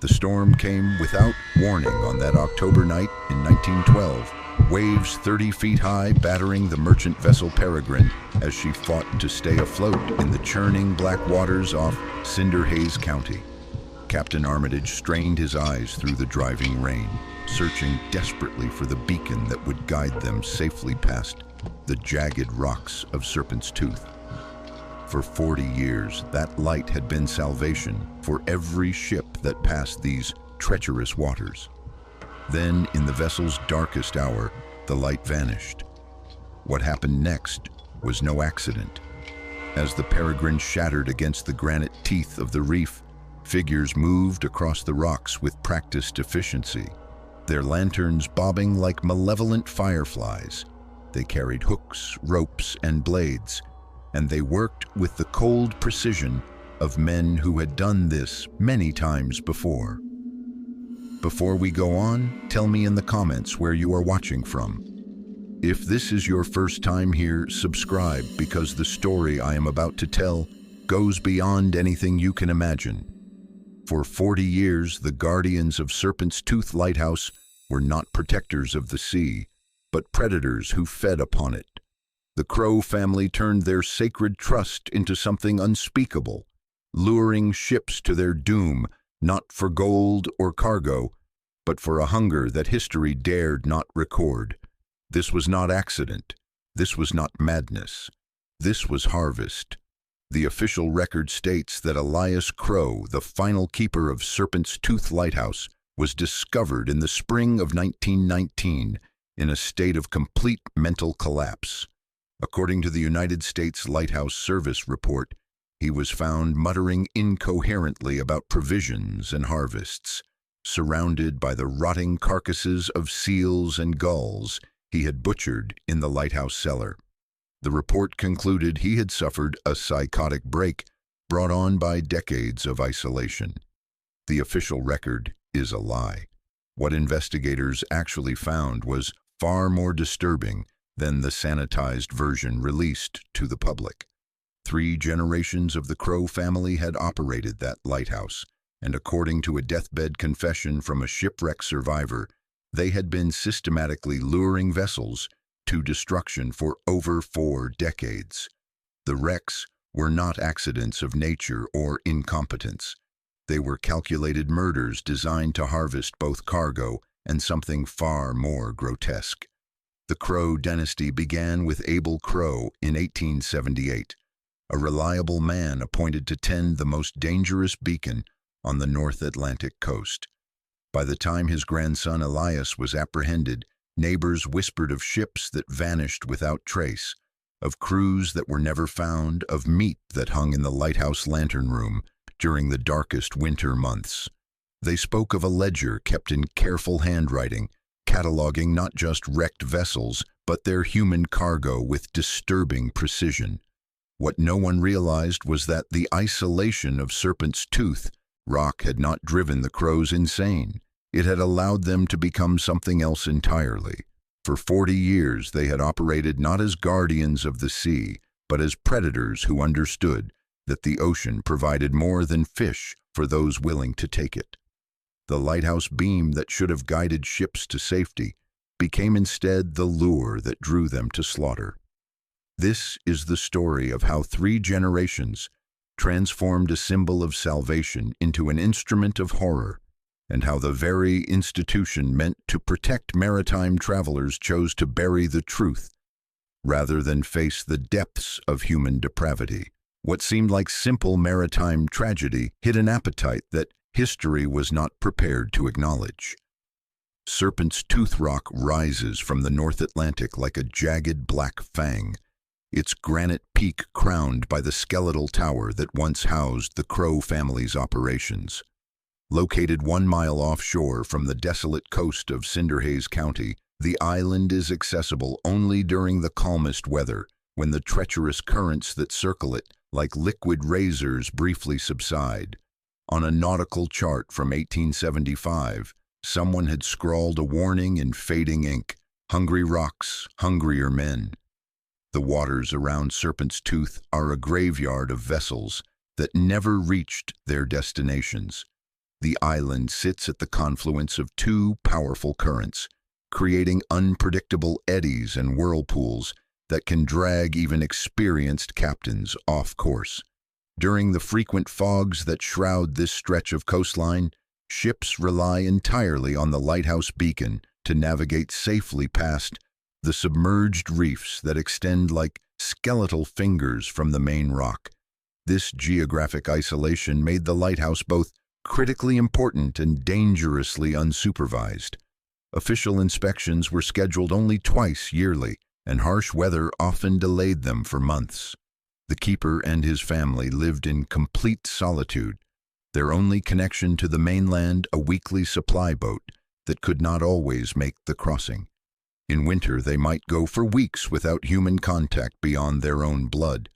The storm came without warning on that October night in 1912, waves 30 feet high battering the merchant vessel Peregrine as she fought to stay afloat in the churning black waters off Cinderhays County. Captain Armitage strained his eyes through the driving rain, searching desperately for the beacon that would guide them safely past the jagged rocks of Serpent's Tooth. For 40 years, that light had been salvation for every ship that passed these treacherous waters. Then, in the vessel's darkest hour, the light vanished. What happened next was no accident. As the Peregrine shattered against the granite teeth of the reef, figures moved across the rocks with practiced efficiency, their lanterns bobbing like malevolent fireflies. They carried hooks, ropes, and blades, and they worked with the cold precision of men who had done this many times before. Before we go on, tell me in the comments where you are watching from. If this is your first time here, subscribe, because the story I am about to tell goes beyond anything you can imagine. For 40 years, the guardians of Serpent's Tooth Lighthouse were not protectors of the sea, but predators who fed upon it. The Crow family turned their sacred trust into something unspeakable, luring ships to their doom, not for gold or cargo, but for a hunger that history dared not record. This was not accident. This was not madness. This was harvest. The official record states that Elias Crow, the final keeper of Serpent's Tooth Lighthouse, was discovered in the spring of 1919 in a state of complete mental collapse. According to the United States Lighthouse Service report, he was found muttering incoherently about provisions and harvests, surrounded by the rotting carcasses of seals and gulls he had butchered in the lighthouse cellar. The report concluded he had suffered a psychotic break brought on by decades of isolation. The official record is a lie. What investigators actually found was far more disturbing than the sanitized version released to the public. 3 generations of the Crow family had operated that lighthouse, and according to a deathbed confession from a shipwreck survivor, they had been systematically luring vessels to destruction for over 4 decades. The wrecks were not accidents of nature or incompetence. They were calculated murders designed to harvest both cargo and something far more grotesque. The Crow dynasty began with Abel Crow in 1878, a reliable man appointed to tend the most dangerous beacon on the North Atlantic coast. By the time his grandson Elias was apprehended, neighbors whispered of ships that vanished without trace, of crews that were never found, of meat that hung in the lighthouse lantern room during the darkest winter months. They spoke of a ledger kept in careful handwriting, cataloging not just wrecked vessels, but their human cargo with disturbing precision. What no one realized was that the isolation of Serpent's Tooth rock had not driven the Crows insane. It had allowed them to become something else entirely. For 40 years, they had operated not as guardians of the sea, but as predators who understood that the ocean provided more than fish for those willing to take it. The lighthouse beam that should have guided ships to safety became instead the lure that drew them to slaughter. This is the story of how 3 generations transformed a symbol of salvation into an instrument of horror, and how the very institution meant to protect maritime travelers chose to bury the truth rather than face the depths of human depravity. What seemed like simple maritime tragedy hid an appetite that history was not prepared to acknowledge. Serpent's Tooth Rock rises from the North Atlantic like a jagged black fang, its granite peak crowned by the skeletal tower that once housed the Crow family's operations. Located 1 mile offshore from the desolate coast of Cinderhays County, the island is accessible only during the calmest weather, when the treacherous currents that circle it, like liquid razors, briefly subside. On a nautical chart from 1875, someone had scrawled a warning in fading ink: "Hungry rocks, hungrier men." The waters around Serpent's Tooth are a graveyard of vessels that never reached their destinations. The island sits at the confluence of two powerful currents, creating unpredictable eddies and whirlpools that can drag even experienced captains off course. During the frequent fogs that shroud this stretch of coastline, ships rely entirely on the lighthouse beacon to navigate safely past the submerged reefs that extend like skeletal fingers from the main rock. This geographic isolation made the lighthouse both critically important and dangerously unsupervised. Official inspections were scheduled only twice yearly, and harsh weather often delayed them for months. The keeper and his family lived in complete solitude, their only connection to the mainland a weekly supply boat that could not always make the crossing. In winter, they might go for weeks without human contact beyond their own blood.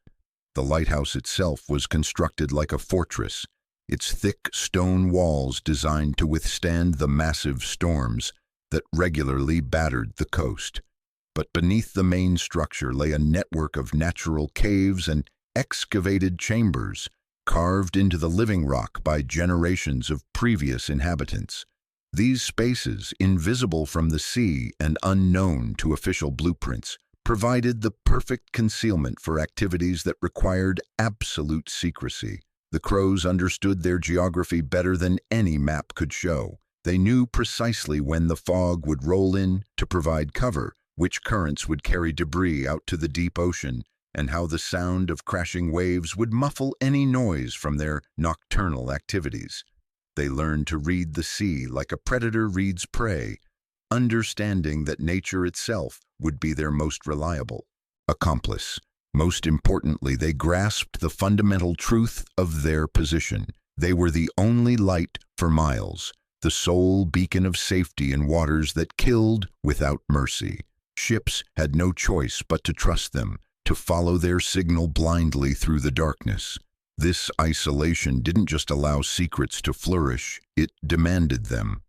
The lighthouse itself was constructed like a fortress, its thick stone walls designed to withstand the massive storms that regularly battered the coast. But beneath the main structure lay a network of natural caves and excavated chambers, carved into the living rock by generations of previous inhabitants. These spaces, invisible from the sea and unknown to official blueprints, provided the perfect concealment for activities that required absolute secrecy. The Crows understood their geography better than any map could show. They knew precisely when the fog would roll in to provide cover, which currents would carry debris out to the deep ocean, and how the sound of crashing waves would muffle any noise from their nocturnal activities. They learned to read the sea like a predator reads prey, understanding that nature itself would be their most reliable accomplice. Most importantly, they grasped the fundamental truth of their position. They were the only light for miles, the sole beacon of safety in waters that killed without mercy. Ships had no choice but to trust them, to follow their signal blindly through the darkness. This isolation didn't just allow secrets to flourish, it demanded them.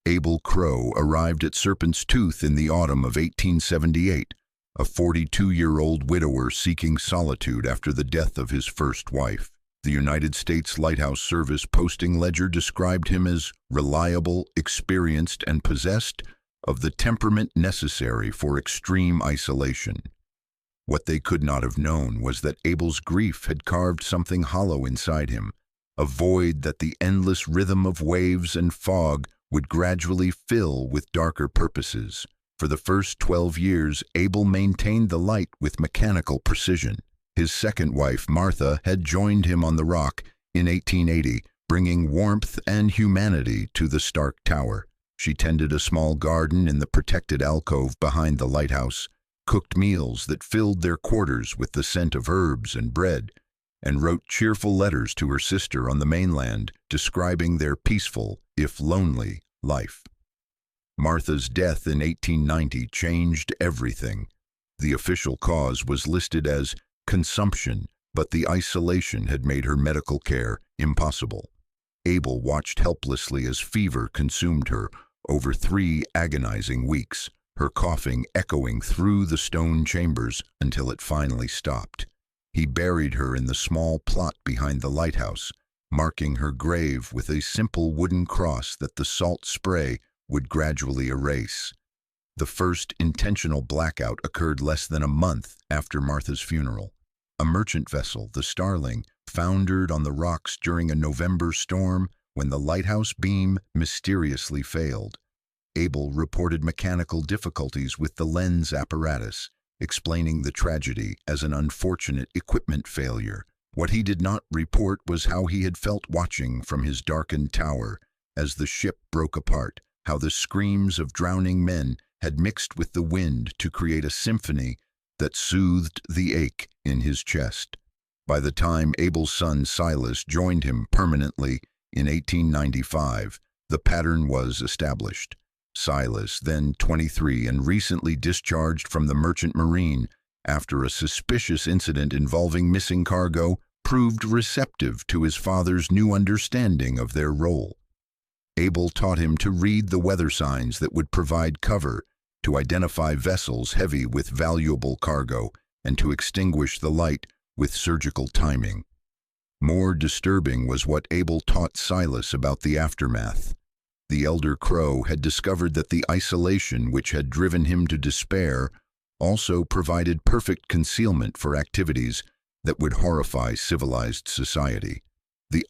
Abel Crow arrived at Serpent's Tooth in the autumn of 1878, a 42-year-old widower seeking solitude after the death of his first wife. The United States Lighthouse Service posting ledger described him as reliable, experienced, and possessed of the temperament necessary for extreme isolation. What they could not have known was that Abel's grief had carved something hollow inside him, a void that the endless rhythm of waves and fog would gradually fill with darker purposes. For the first 12 years, Abel maintained the light with mechanical precision. His second wife, Martha, had joined him on the rock in 1880, bringing warmth and humanity to the stark tower. She tended a small garden in the protected alcove behind the lighthouse, cooked meals that filled their quarters with the scent of herbs and bread, and wrote cheerful letters to her sister on the mainland describing their peaceful, if lonely, life. Martha's death in 1890 changed everything. The official cause was listed as consumption, but the isolation had made her medical care impossible. Abel watched helplessly as fever consumed her over 3 agonizing weeks, her coughing echoing through the stone chambers until it finally stopped. He buried her in the small plot behind the lighthouse, marking her grave with a simple wooden cross that the salt spray would gradually erase. The first intentional blackout occurred less than a month after Martha's funeral. A merchant vessel, the Starling, foundered on the rocks during a November storm when the lighthouse beam mysteriously failed. Abel reported mechanical difficulties with the lens apparatus, explaining the tragedy as an unfortunate equipment failure. What he did not report was how he had felt watching from his darkened tower as the ship broke apart, how the screams of drowning men had mixed with the wind to create a symphony that soothed the ache in his chest. By the time Abel's son Silas joined him permanently in 1895, the pattern was established. Silas, then 23 and recently discharged from the Merchant Marine after a suspicious incident involving missing cargo, proved receptive to his father's new understanding of their role. Abel taught him to read the weather signs that would provide cover, to identify vessels heavy with valuable cargo, and to extinguish the light with surgical timing. More disturbing was what Abel taught Silas about the aftermath. The elder Crow had discovered that the isolation which had driven him to despair also provided perfect concealment for activities that would horrify civilized society. The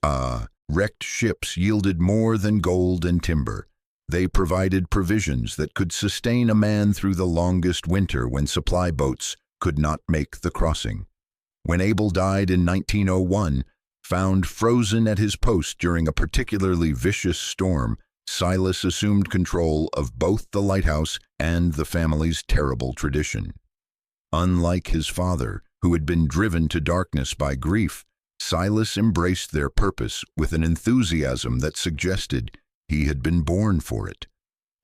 wrecked ships yielded more than gold and timber. They provided provisions that could sustain a man through the longest winter when supply boats could not make the crossing. When Abel died in 1901, found frozen at his post during a particularly vicious storm, Silas assumed control of both the lighthouse and the family's terrible tradition. Unlike his father, who had been driven to darkness by grief, Silas embraced their purpose with an enthusiasm that suggested he had been born for it.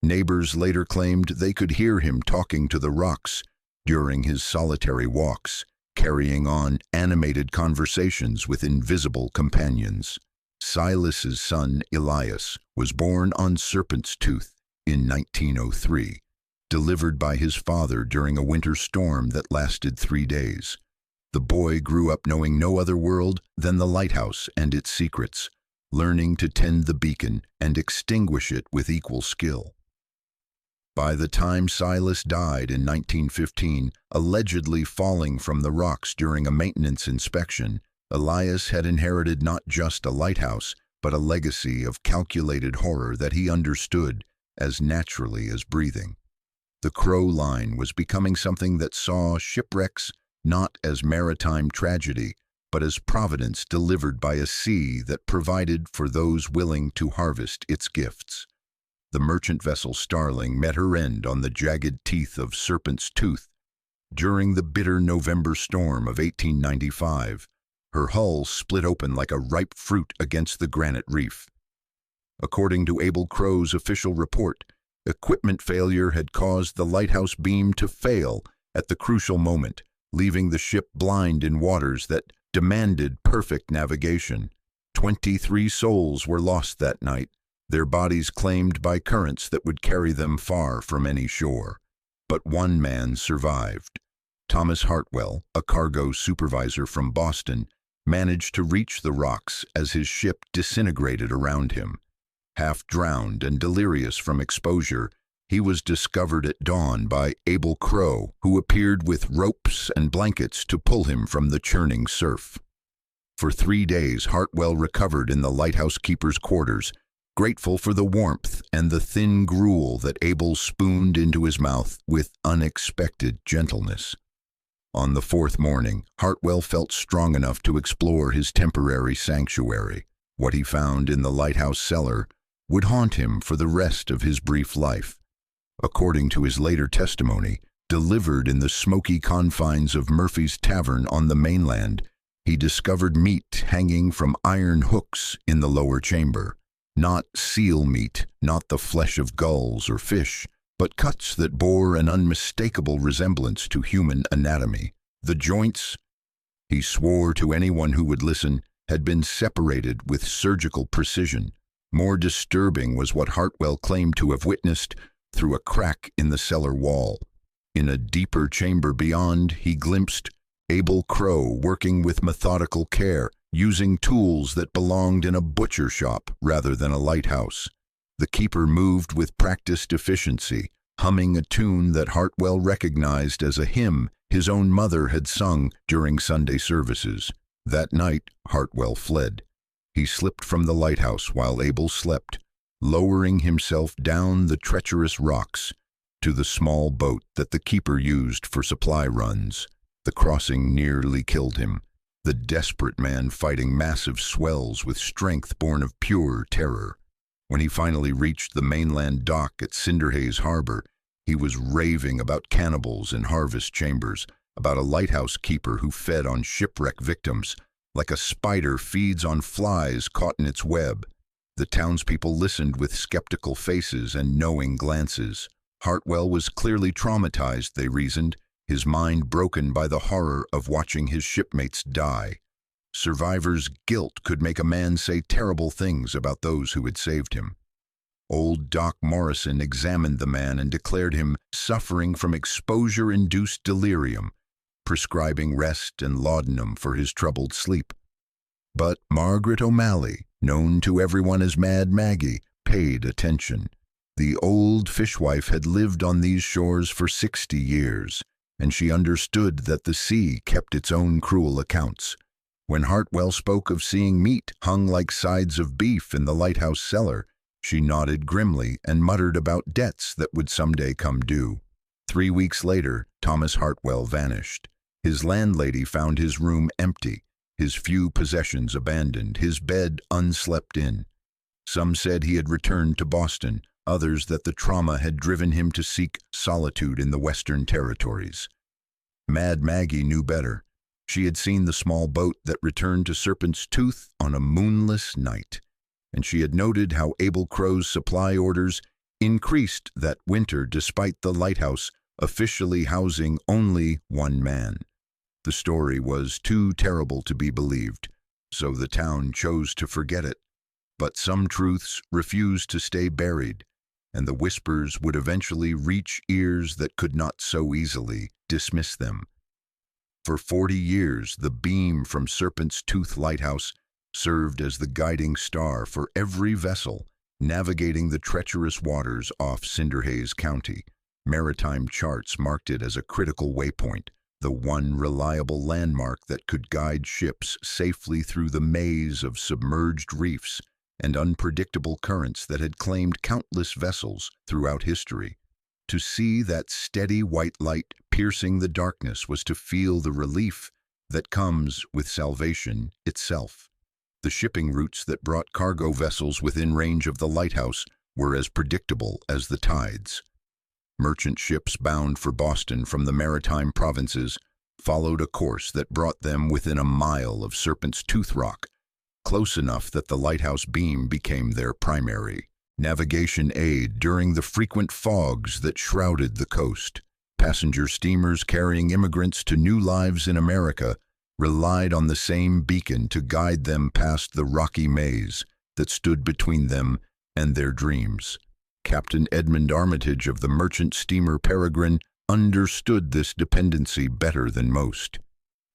Neighbors later claimed they could hear him talking to the rocks during his solitary walks, carrying on animated conversations with invisible companions. Silas's son, Elias, was born on Serpent's Tooth in 1903, delivered by his father during a winter storm that lasted 3 days. The boy grew up knowing no other world than the lighthouse and its secrets, learning to tend the beacon and extinguish it with equal skill. By the time Silas died in 1915, allegedly falling from the rocks during a maintenance inspection, Elias had inherited not just a lighthouse, but a legacy of calculated horror that he understood as naturally as breathing. The Crow Line was becoming something that saw shipwrecks not as maritime tragedy, but as providence delivered by a sea that provided for those willing to harvest its gifts. The merchant vessel Starling met her end on the jagged teeth of Serpent's Tooth during the bitter November storm of 1895. Her hull split open like a ripe fruit against the granite reef. According to Abel Crow's official report, equipment failure had caused the lighthouse beam to fail at the crucial moment, leaving the ship blind in waters that demanded perfect navigation. 23 souls were lost that night, their bodies claimed by currents that would carry them far from any shore. But one man survived. Thomas Hartwell, a cargo supervisor from Boston, managed to reach the rocks as his ship disintegrated around him. Half drowned and delirious from exposure, he was discovered at dawn by Abel Crow, who appeared with ropes and blankets to pull him from the churning surf. For 3 days, Hartwell recovered in the lighthouse keeper's quarters, grateful for the warmth and the thin gruel that Abel spooned into his mouth with unexpected gentleness. On the 4th morning, Hartwell felt strong enough to explore his temporary sanctuary. What he found in the lighthouse cellar would haunt him for the rest of his brief life. According to his later testimony, delivered in the smoky confines of Murphy's Tavern on the mainland, he discovered meat hanging from iron hooks in the lower chamber. Not seal meat, not the flesh of gulls or fish, but cuts that bore an unmistakable resemblance to human anatomy. The joints, he swore to anyone who would listen, had been separated with surgical precision. More disturbing was what Hartwell claimed to have witnessed through a crack in the cellar wall. In a deeper chamber beyond, he glimpsed Abel Crow working with methodical care, using tools that belonged in a butcher shop rather than a lighthouse. The keeper moved with practiced efficiency, humming a tune that Hartwell recognized as a hymn his own mother had sung during Sunday services. That night, Hartwell fled. He slipped from the lighthouse while Abel slept, lowering himself down the treacherous rocks to the small boat that the keeper used for supply runs. The crossing nearly killed him, the desperate man fighting massive swells with strength born of pure terror. When he finally reached the mainland dock at Cinderhaze Harbor, he was raving about cannibals in harvest chambers, about a lighthouse keeper who fed on shipwreck victims, like a spider feeds on flies caught in its web. The townspeople listened with skeptical faces and knowing glances. Hartwell was clearly traumatized, they reasoned, his mind broken by the horror of watching his shipmates die. Survivor's guilt could make a man say terrible things about those who had saved him. Old Doc Morrison examined the man and declared him suffering from exposure-induced delirium, prescribing rest and laudanum for his troubled sleep. But Margaret O'Malley, known to everyone as Mad Maggie, paid attention. The old fishwife had lived on these shores for 60 years, and she understood that the sea kept its own cruel accounts. When Hartwell spoke of seeing meat hung like sides of beef in the lighthouse cellar, she nodded grimly and muttered about debts that would someday come due. 3 weeks later, Thomas Hartwell vanished. His landlady found his room empty, his few possessions abandoned, his bed unslept in. Some said he had returned to Boston, others that the trauma had driven him to seek solitude in the Western Territories. Mad Maggie knew better. She had seen the small boat that returned to Serpent's Tooth on a moonless night, and she had noted how Abel Crow's supply orders increased that winter despite the lighthouse officially housing only one man. The story was too terrible to be believed, so the town chose to forget it. But some truths refused to stay buried, and the whispers would eventually reach ears that could not so easily dismiss them. For 40 years, the beam from Serpent's Tooth Lighthouse served as the guiding star for every vessel navigating the treacherous waters off Cinderhays County. Maritime charts marked it as a critical waypoint, the one reliable landmark that could guide ships safely through the maze of submerged reefs and unpredictable currents that had claimed countless vessels throughout history. To see that steady white light piercing the darkness was to feel the relief that comes with salvation itself. The shipping routes that brought cargo vessels within range of the lighthouse were as predictable as the tides. Merchant ships bound for Boston from the maritime provinces followed a course that brought them within a mile of Serpent's Tooth Rock, close enough that the lighthouse beam became their primary navigation aid during the frequent fogs that shrouded the coast. Passenger steamers carrying immigrants to new lives in America relied on the same beacon to guide them past the rocky maze that stood between them and their dreams. Captain Edmund Armitage of the merchant steamer Peregrine understood this dependency better than most.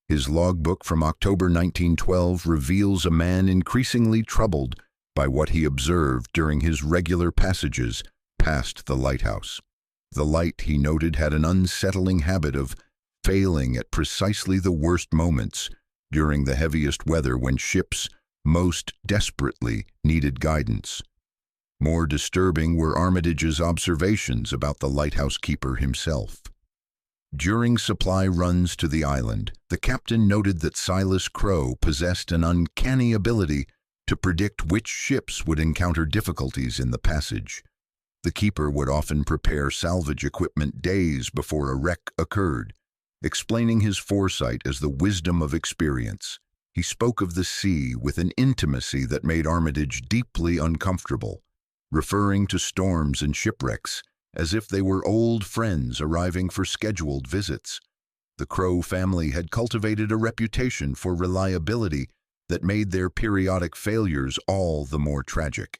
His logbook from October 1912 reveals a man increasingly troubled by what he observed during his regular passages past the lighthouse. The light, he noted, had an unsettling habit of failing at precisely the worst moments during the heaviest weather when ships most desperately needed guidance. More disturbing were Armitage's observations about the lighthouse keeper himself. During supply runs to the island, the captain noted that Silas Crow possessed an uncanny ability to predict which ships would encounter difficulties in the passage. The keeper would often prepare salvage equipment days before a wreck occurred, explaining his foresight as the wisdom of experience. He spoke of the sea with an intimacy that made Armitage deeply uncomfortable, referring to storms and shipwrecks as if they were old friends arriving for scheduled visits. The Crow family had cultivated a reputation for reliability that made their periodic failures all the more tragic.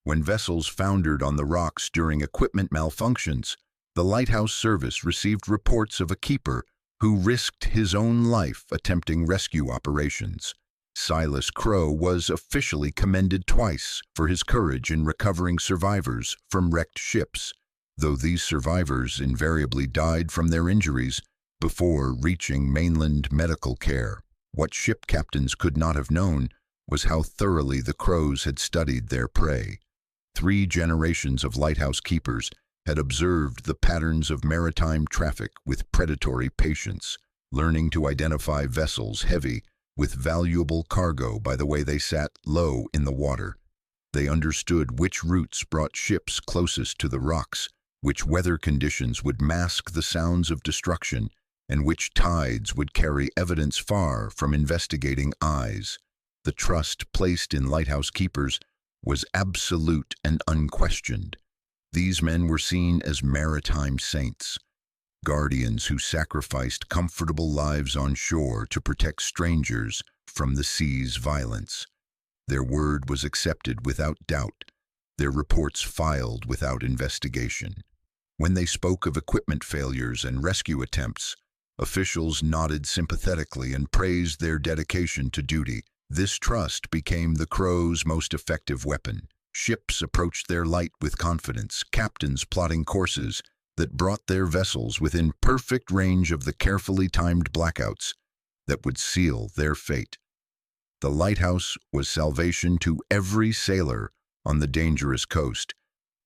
When vessels foundered on the rocks during equipment malfunctions, the lighthouse service received reports of a keeper who risked his own life attempting rescue operations. Silas Crow was officially commended twice for his courage in recovering survivors from wrecked ships, though these survivors invariably died from their injuries before reaching mainland medical care. What ship captains could not have known was how thoroughly the Crows had studied their prey. 3 generations of lighthouse keepers had observed the patterns of maritime traffic with predatory patience, learning to identify vessels heavy with valuable cargo by the way they sat low in the water. They understood which routes brought ships closest to the rocks, which weather conditions would mask the sounds of destruction, and which tides would carry evidence far from investigating eyes. The trust placed in lighthouse keepers was absolute and unquestioned. These men were seen as maritime saints, guardians who sacrificed comfortable lives on shore to protect strangers from the sea's violence. Their word was accepted without doubt, their reports filed without investigation. When they spoke of equipment failures and rescue attempts, officials nodded sympathetically and praised their dedication to duty. This trust became the crow's most effective weapon. Ships approached their light with confidence, captains plotting courses that brought their vessels within perfect range of the carefully timed blackouts that would seal their fate. The lighthouse was salvation to every sailor on the dangerous coast,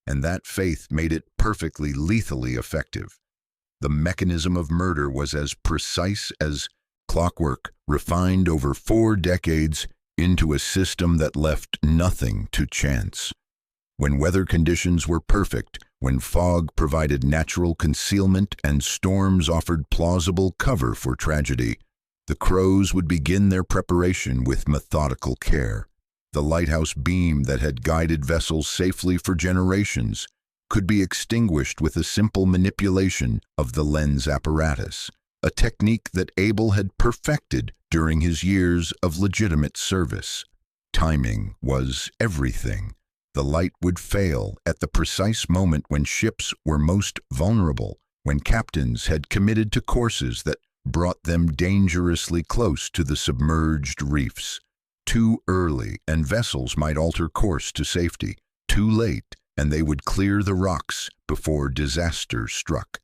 and that faith made it perfectly lethally effective. The mechanism of murder was as precise as clockwork, refined over 4 decades into a system that left nothing to chance. When weather conditions were perfect, when fog provided natural concealment and storms offered plausible cover for tragedy, the crows would begin their preparation with methodical care. The lighthouse beam that had guided vessels safely for generations could be extinguished with a simple manipulation of the lens apparatus, a technique that Abel had perfected during his years of legitimate service. Timing was everything. The light would fail at the precise moment when ships were most vulnerable, when captains had committed to courses that brought them dangerously close to the submerged reefs. Too early, and vessels might alter course to safety. Too late, and they would clear the rocks before disaster struck.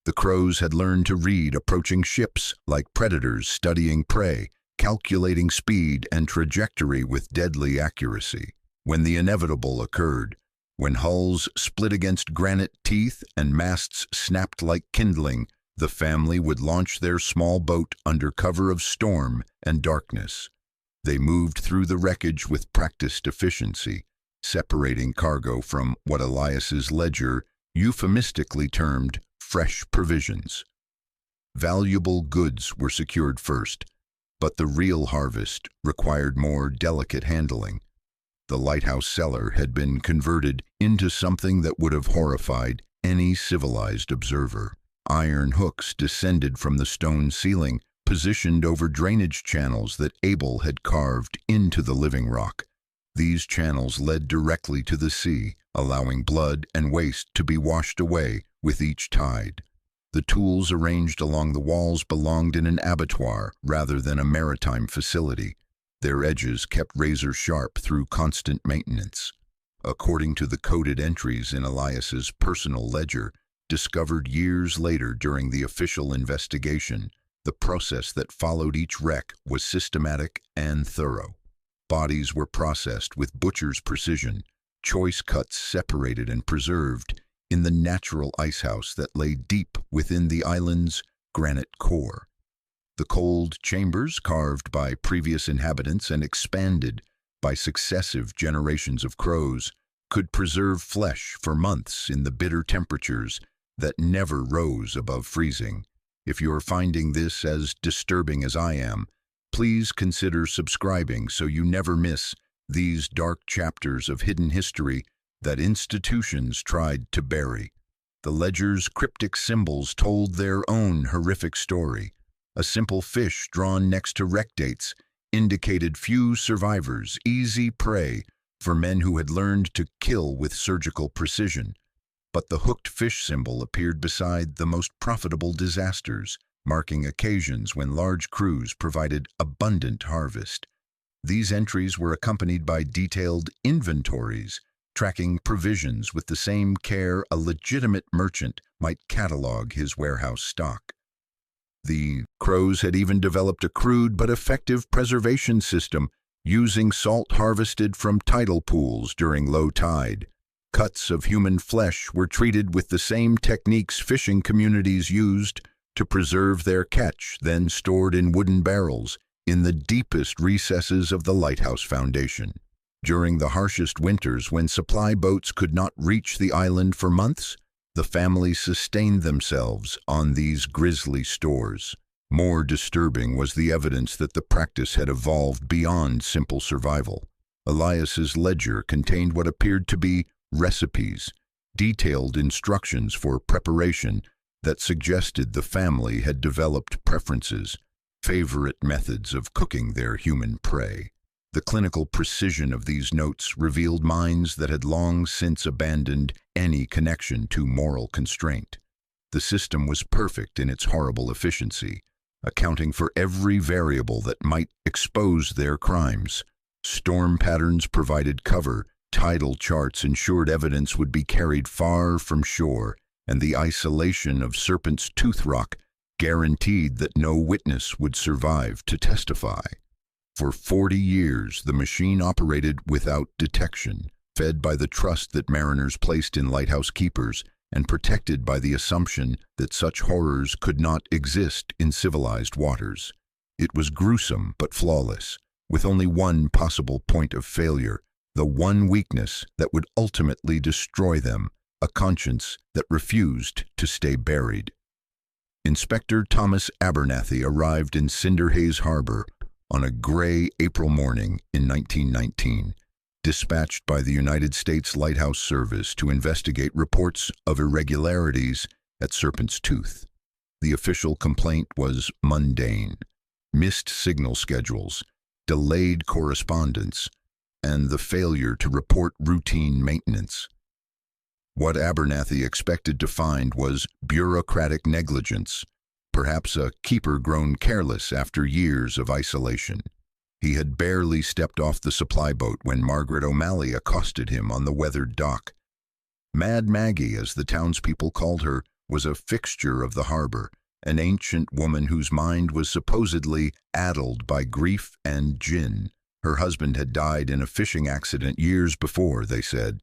The crows had learned to read approaching ships like predators studying prey, calculating speed and trajectory with deadly accuracy. When the inevitable occurred, when hulls split against granite teeth and masts snapped like kindling, the family would launch their small boat under cover of storm and darkness. They moved through the wreckage with practiced efficiency, separating cargo from what Elias's ledger euphemistically termed fresh provisions. Valuable goods were secured first, but the real harvest required more delicate handling. The lighthouse cellar had been converted into something that would have horrified any civilized observer. Iron hooks descended from the stone ceiling, positioned over drainage channels that Abel had carved into the living rock. These channels led directly to the sea, allowing blood and waste to be washed away with each tide. The tools arranged along the walls belonged in an abattoir rather than a maritime facility. Their edges kept razor sharp through constant maintenance. According to the coded entries in Elias's personal ledger, discovered years later during the official investigation, the process that followed each wreck was systematic and thorough. Bodies were processed with butcher's precision, choice cuts separated and preserved in the natural icehouse that lay deep within the island's granite core. The cold chambers, carved by previous inhabitants and expanded by successive generations of crows, could preserve flesh for months in the bitter temperatures that never rose above freezing. If you're finding this as disturbing as I am, please consider subscribing so you never miss these dark chapters of hidden history that institutions tried to bury. The ledger's cryptic symbols told their own horrific story. A simple fish drawn next to wreck dates indicated few survivors, easy prey for men who had learned to kill with surgical precision. But the hooked fish symbol appeared beside the most profitable disasters, marking occasions when large crews provided abundant harvest. These entries were accompanied by detailed inventories, tracking provisions with the same care a legitimate merchant might catalog his warehouse stock. The crows had even developed a crude but effective preservation system using salt harvested from tidal pools during low tide. Cuts of human flesh were treated with the same techniques fishing communities used to preserve their catch, then stored in wooden barrels in the deepest recesses of the lighthouse foundation. During the harshest winters, when supply boats could not reach the island for months, the family sustained themselves on these grisly stores. More disturbing was the evidence that the practice had evolved beyond simple survival. Elias's ledger contained what appeared to be recipes, detailed instructions for preparation that suggested the family had developed preferences, favorite methods of cooking their human prey. The clinical precision of these notes revealed minds that had long since abandoned any connection to moral constraint. The system was perfect in its horrible efficiency, accounting for every variable that might expose their crimes. Storm patterns provided cover, tidal charts ensured evidence would be carried far from shore, and the isolation of Serpent's tooth rock guaranteed that no witness would survive to testify. For 40 years, the machine operated without detection, fed by the trust that mariners placed in lighthouse keepers and protected by the assumption that such horrors could not exist in civilized waters. It was gruesome but flawless, with only one possible point of failure, the one weakness that would ultimately destroy them, a conscience that refused to stay buried. Inspector Thomas Abernathy arrived in Cinderhaze Harbor on a gray April morning in 1919, dispatched by the United States Lighthouse Service to investigate reports of irregularities at Serpent's Tooth. The official complaint was mundane: missed signal schedules, delayed correspondence, and the failure to report routine maintenance. What Abernathy expected to find was bureaucratic negligence, perhaps a keeper grown careless after years of isolation. He had barely stepped off the supply boat when Margaret O'Malley accosted him on the weathered dock. Mad Maggie, as the townspeople called her, was a fixture of the harbor, an ancient woman whose mind was supposedly addled by grief and gin. Her husband had died in a fishing accident years before, they said,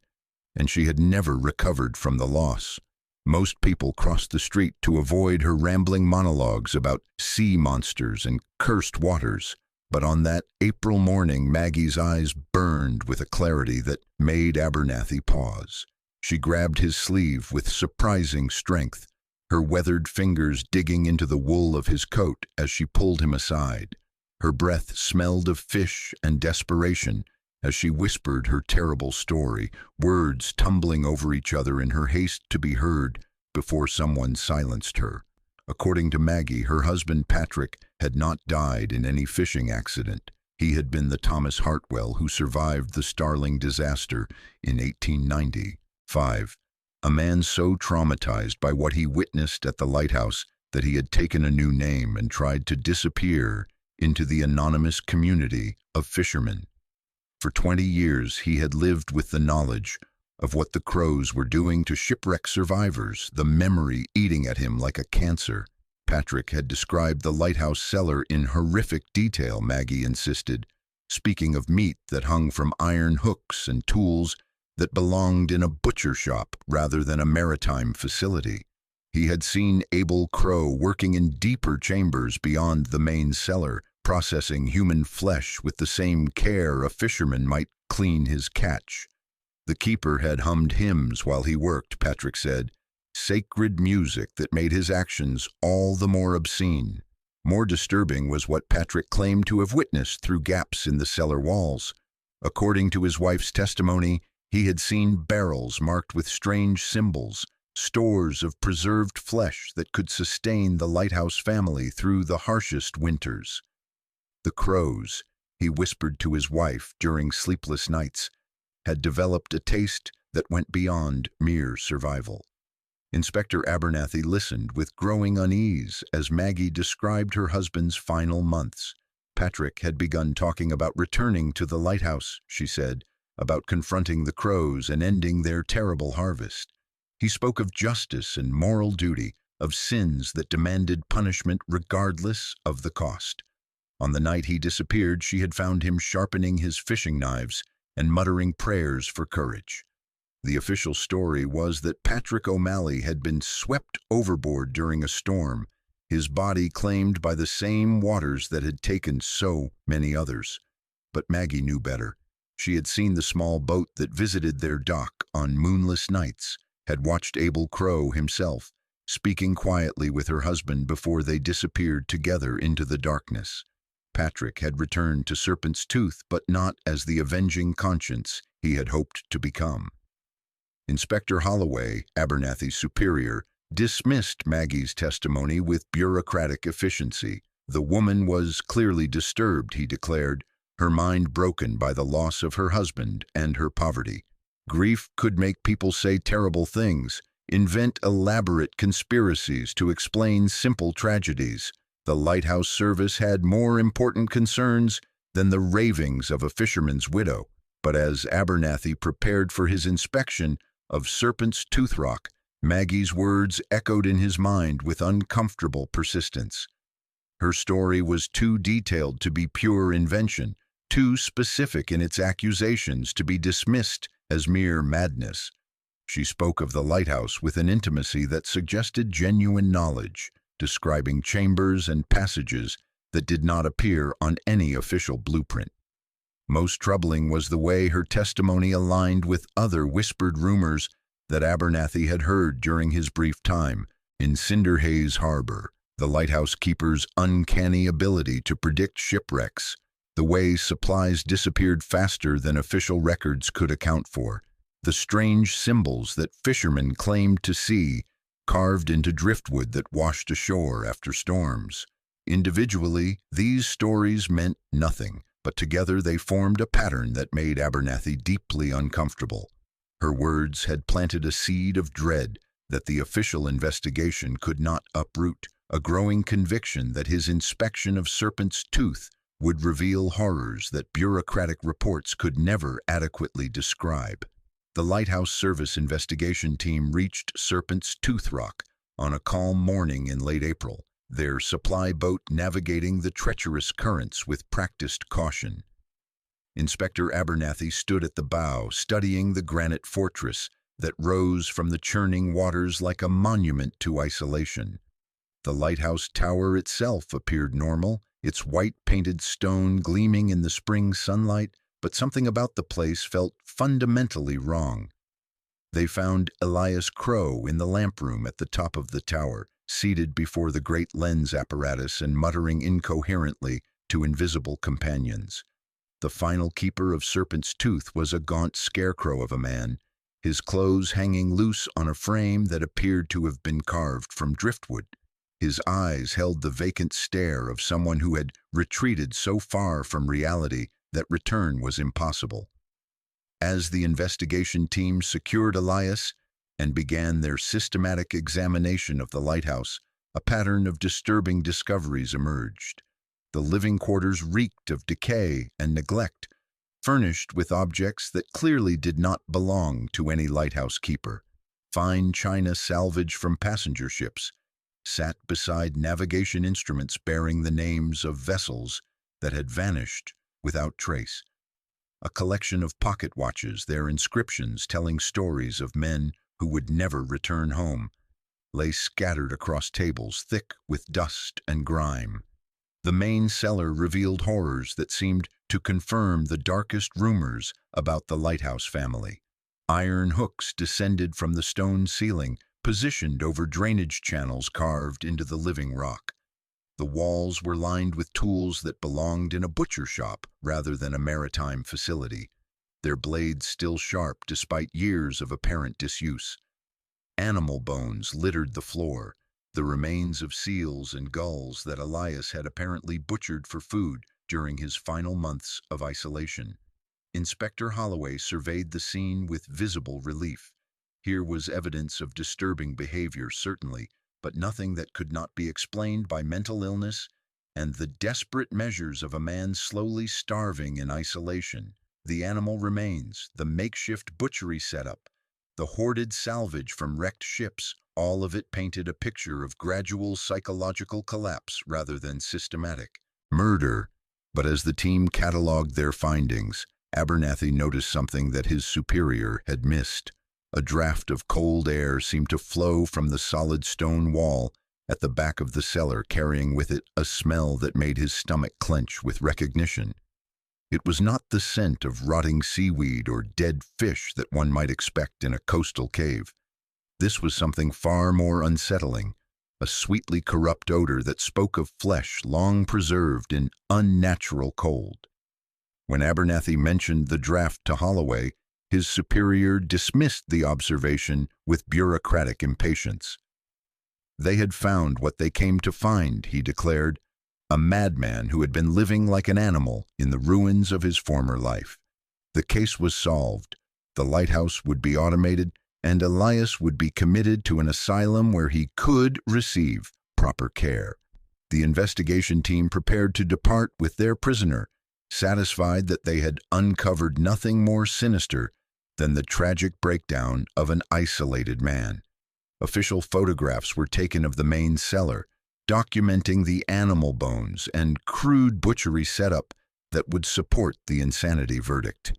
and she had never recovered from the loss. Most people crossed the street to avoid her rambling monologues about sea monsters and cursed waters. But on that April morning, Maggie's eyes burned with a clarity that made Abernathy pause. She grabbed his sleeve with surprising strength, her weathered fingers digging into the wool of his coat as she pulled him aside. Her breath smelled of fish and desperation as she whispered her terrible story, words tumbling over each other in her haste to be heard before someone silenced her. According to Maggie, her husband Patrick had not died in any fishing accident. He had been the Thomas Hartwell who survived the Starling disaster in 1895, a man so traumatized by what he witnessed at the lighthouse that he had taken a new name and tried to disappear into the anonymous community of fishermen. For 20 years, he had lived with the knowledge of what the crows were doing to shipwreck survivors, the memory eating at him like a cancer. Patrick had described the lighthouse cellar in horrific detail, Maggie insisted, speaking of meat that hung from iron hooks and tools that belonged in a butcher shop rather than a maritime facility. He had seen Abel Crow working in deeper chambers beyond the main cellar, processing human flesh with the same care a fisherman might clean his catch. The keeper had hummed hymns while he worked, Patrick said, sacred music that made his actions all the more obscene. More disturbing was what Patrick claimed to have witnessed through gaps in the cellar walls. According to his wife's testimony, he had seen barrels marked with strange symbols, stores of preserved flesh that could sustain the lighthouse family through the harshest winters. The crows, he whispered to his wife during sleepless nights, had developed a taste that went beyond mere survival. Inspector Abernathy listened with growing unease as Maggie described her husband's final months. Patrick had begun talking about returning to the lighthouse, she said, about confronting the crows and ending their terrible harvest. He spoke of justice and moral duty, of sins that demanded punishment regardless of the cost. On the night he disappeared, she had found him sharpening his fishing knives and muttering prayers for courage. The official story was that Patrick O'Malley had been swept overboard during a storm, his body claimed by the same waters that had taken so many others. But Maggie knew better. She had seen the small boat that visited their dock on moonless nights, had watched Abel Crow himself, speaking quietly with her husband before they disappeared together into the darkness. Patrick had returned to Serpent's Tooth, but not as the avenging conscience he had hoped to become. Inspector Holloway, Abernathy's superior, dismissed Maggie's testimony with bureaucratic efficiency. The woman was clearly disturbed, he declared, her mind broken by the loss of her husband and her poverty. Grief could make people say terrible things, invent elaborate conspiracies to explain simple tragedies. The lighthouse service had more important concerns than the ravings of a fisherman's widow. But as Abernathy prepared for his inspection of Serpent's tooth rock, Maggie's words echoed in his mind with uncomfortable persistence. Her story was too detailed to be pure invention, too specific in its accusations to be dismissed as mere madness. She spoke of the lighthouse with an intimacy that suggested genuine knowledge, describing chambers and passages that did not appear on any official blueprint. Most troubling was the way her testimony aligned with other whispered rumors that Abernathy had heard during his brief time in Cinderhaze Harbor. The lighthouse keeper's uncanny ability to predict shipwrecks, the way supplies disappeared faster than official records could account for, the strange symbols that fishermen claimed to see carved into driftwood that washed ashore after storms. Individually, these stories meant nothing, but together they formed a pattern that made Abernathy deeply uncomfortable. Her words had planted a seed of dread that the official investigation could not uproot, a growing conviction that his inspection of Serpent's tooth would reveal horrors that bureaucratic reports could never adequately describe. The Lighthouse Service investigation team reached Serpent's tooth rock on a calm morning in late April, their supply boat navigating the treacherous currents with practiced caution. Inspector Abernathy stood at the bow, studying the granite fortress that rose from the churning waters like a monument to isolation. The lighthouse tower itself appeared normal, its white-painted stone gleaming in the spring sunlight, but something about the place felt fundamentally wrong. They found Elias Crow in the lamproom at the top of the tower, seated before the great lens apparatus and muttering incoherently to invisible companions. The final keeper of Serpent's tooth was a gaunt scarecrow of a man, his clothes hanging loose on a frame that appeared to have been carved from driftwood. His eyes held the vacant stare of someone who had retreated so far from reality that return was impossible. As the investigation team secured Elias and began their systematic examination of the lighthouse, a pattern of disturbing discoveries emerged. The living quarters reeked of decay and neglect, furnished with objects that clearly did not belong to any lighthouse keeper. Fine china salvage from passenger ships sat beside navigation instruments bearing the names of vessels that had vanished without trace. A collection of pocket watches, their inscriptions telling stories of men who would never return home, lay scattered across tables thick with dust and grime. The main cellar revealed horrors that seemed to confirm the darkest rumors about the Lighthouse family. Iron hooks descended from the stone ceiling, positioned over drainage channels carved into the living rock. The walls were lined with tools that belonged in a butcher shop rather than a maritime facility, their blades still sharp despite years of apparent disuse. Animal bones littered the floor, the remains of seals and gulls that Elias had apparently butchered for food during his final months of isolation. Inspector Holloway surveyed the scene with visible relief. Here was evidence of disturbing behavior, certainly, but nothing that could not be explained by mental illness and the desperate measures of a man slowly starving in isolation. The animal remains, the makeshift butchery setup, the hoarded salvage from wrecked ships, all of it painted a picture of gradual psychological collapse rather than systematic murder. But as the team cataloged their findings, Abernathy noticed something that his superior had missed. A draft of cold air seemed to flow from the solid stone wall at the back of the cellar, carrying with it a smell that made his stomach clench with recognition. It was not the scent of rotting seaweed or dead fish that one might expect in a coastal cave. This was something far more unsettling, a sweetly corrupt odor that spoke of flesh long preserved in unnatural cold. When Abernathy mentioned the draft to Holloway, his superior dismissed the observation with bureaucratic impatience. They had found what they came to find, he declared, a madman who had been living like an animal in the ruins of his former life. The case was solved, the lighthouse would be automated, and Elias would be committed to an asylum where he could receive proper care. the investigation team prepared to depart with their prisoner, satisfied that they had uncovered nothing more sinister than the tragic breakdown of an isolated man. Official photographs were taken of the main cellar, documenting the animal bones and crude butchery setup that would support the insanity verdict.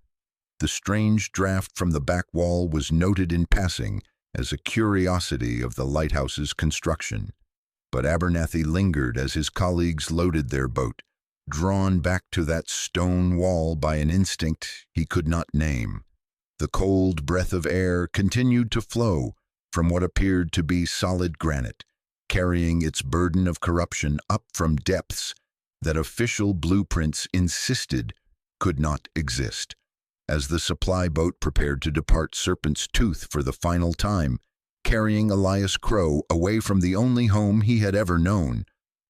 The strange draft from the back wall was noted in passing as a curiosity of the lighthouse's construction. But Abernathy lingered as his colleagues loaded their boat, drawn back to that stone wall by an instinct he could not name. The cold breath of air continued to flow from what appeared to be solid granite, carrying its burden of corruption up from depths that official blueprints insisted could not exist. As the supply boat prepared to depart Serpent's Tooth for the final time, carrying Elias Crow away from the only home he had ever known,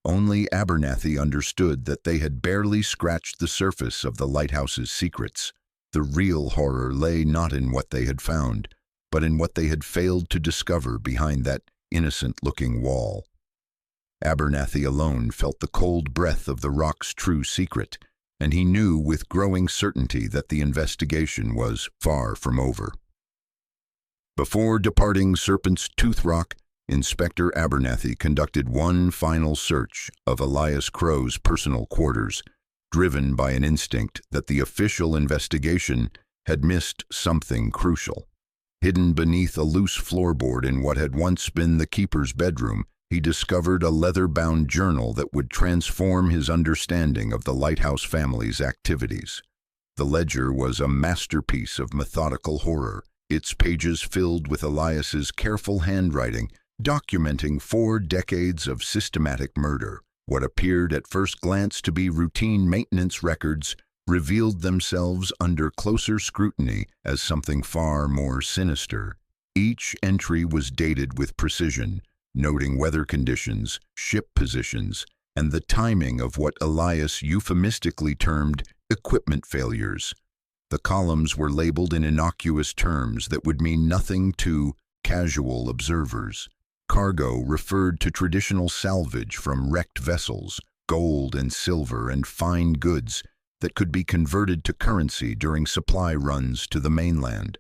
only Abernathy understood that they had barely scratched the surface of the lighthouse's secrets. The real horror lay not in what they had found, but in what they had failed to discover behind that innocent-looking wall. Abernathy alone felt the cold breath of the rock's true secret, and he knew with growing certainty that the investigation was far from over. Before departing Serpent's Tooth Rock, Inspector Abernathy conducted one final search of Elias Crow's personal quarters, driven by an instinct that the official investigation had missed something crucial. Hidden beneath a loose floorboard in what had once been the keeper's bedroom, he discovered a leather-bound journal that would transform his understanding of the Lighthouse family's activities. The ledger was a masterpiece of methodical horror, its pages filled with Elias's careful handwriting, documenting 4 decades of systematic murder. What appeared at first glance to be routine maintenance records revealed themselves under closer scrutiny as something far more sinister. Each entry was dated with precision, noting weather conditions, ship positions, and the timing of what Elias euphemistically termed equipment failures. The columns were labeled in innocuous terms that would mean nothing to casual observers. Cargo referred to traditional salvage from wrecked vessels, gold and silver and fine goods that could be converted to currency during supply runs to the mainland.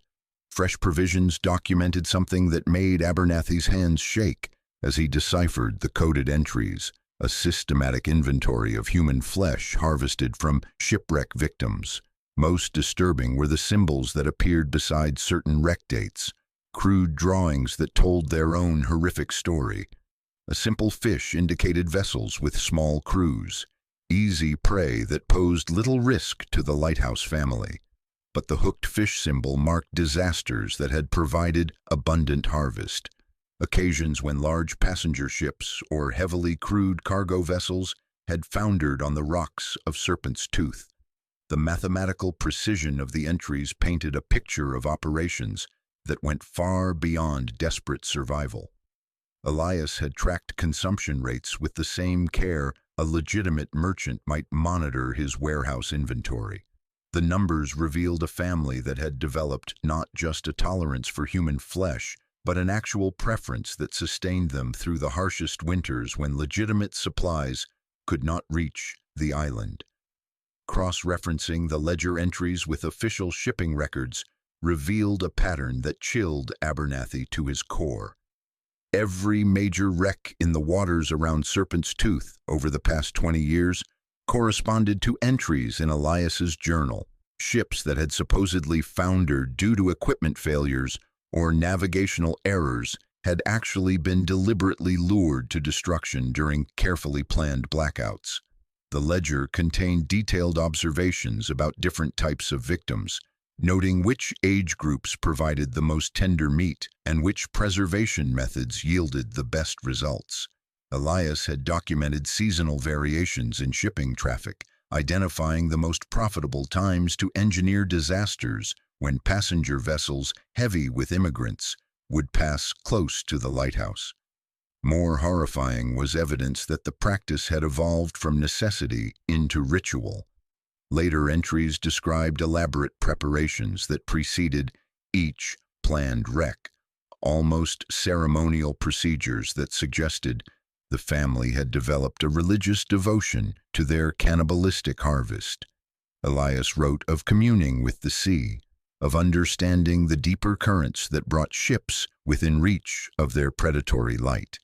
Fresh provisions documented something that made Abernathy's hands shake as he deciphered the coded entries, a systematic inventory of human flesh harvested from shipwreck victims. Most disturbing were the symbols that appeared beside certain wreck dates, crude drawings that told their own horrific story. A simple fish indicated vessels with small crews, easy prey that posed little risk to the Lighthouse family. But the hooked fish symbol marked disasters that had provided abundant harvest. Occasions when large passenger ships or heavily crewed cargo vessels had foundered on the rocks of Serpent's Tooth. The mathematical precision of the entries painted a picture of operations that went far beyond desperate survival. Elias had tracked consumption rates with the same care a legitimate merchant might monitor his warehouse inventory. The numbers revealed a family that had developed not just a tolerance for human flesh, but an actual preference that sustained them through the harshest winters when legitimate supplies could not reach the island. Cross-referencing the ledger entries with official shipping records revealed a pattern that chilled Abernathy to his core. Every major wreck in the waters around Serpent's Tooth over the past 20 years corresponded to entries in Elias's journal. Ships that had supposedly foundered due to equipment failures or navigational errors had actually been deliberately lured to destruction during carefully planned blackouts. The ledger contained detailed observations about different types of victims, noting which age groups provided the most tender meat and which preservation methods yielded the best results. Elias had documented seasonal variations in shipping traffic, identifying the most profitable times to engineer disasters when passenger vessels heavy with immigrants would pass close to the lighthouse. More horrifying was evidence that the practice had evolved from necessity into ritual. Later entries described elaborate preparations that preceded each planned wreck, almost ceremonial procedures that suggested The family had developed a religious devotion to their cannibalistic harvest. Elias wrote of communing with the sea, of understanding the deeper currents that brought ships within reach of their predatory light.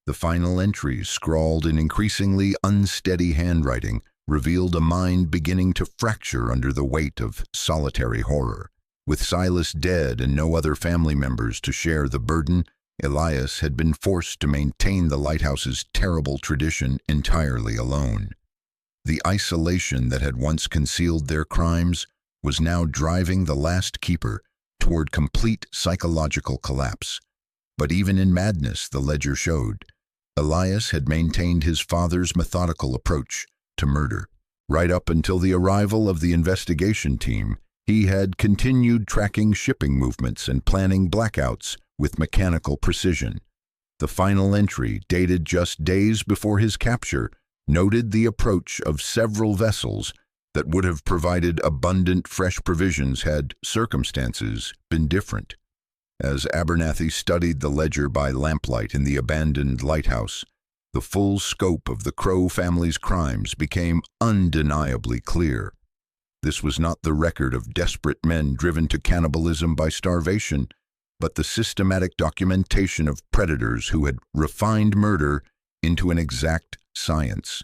The final entries, scrawled in increasingly unsteady handwriting, revealed a mind beginning to fracture under the weight of solitary horror. With Silas dead and no other family members to share the burden, Elias had been forced to maintain the lighthouse's terrible tradition entirely alone. The isolation that had once concealed their crimes was now driving the last keeper toward complete psychological collapse. But even in madness, the ledger showed, Elias had maintained his father's methodical approach to murder. Right up until the arrival of the investigation team, he had continued tracking shipping movements and planning blackouts with mechanical precision. The final entry, dated just days before his capture, noted the approach of several vessels that would have provided abundant fresh provisions had circumstances been different. As Abernathy studied the ledger by lamplight in the abandoned lighthouse, the full scope of the Crow family's crimes became undeniably clear. This was not the record of desperate men driven to cannibalism by starvation, but the systematic documentation of predators who had refined murder into an exact science.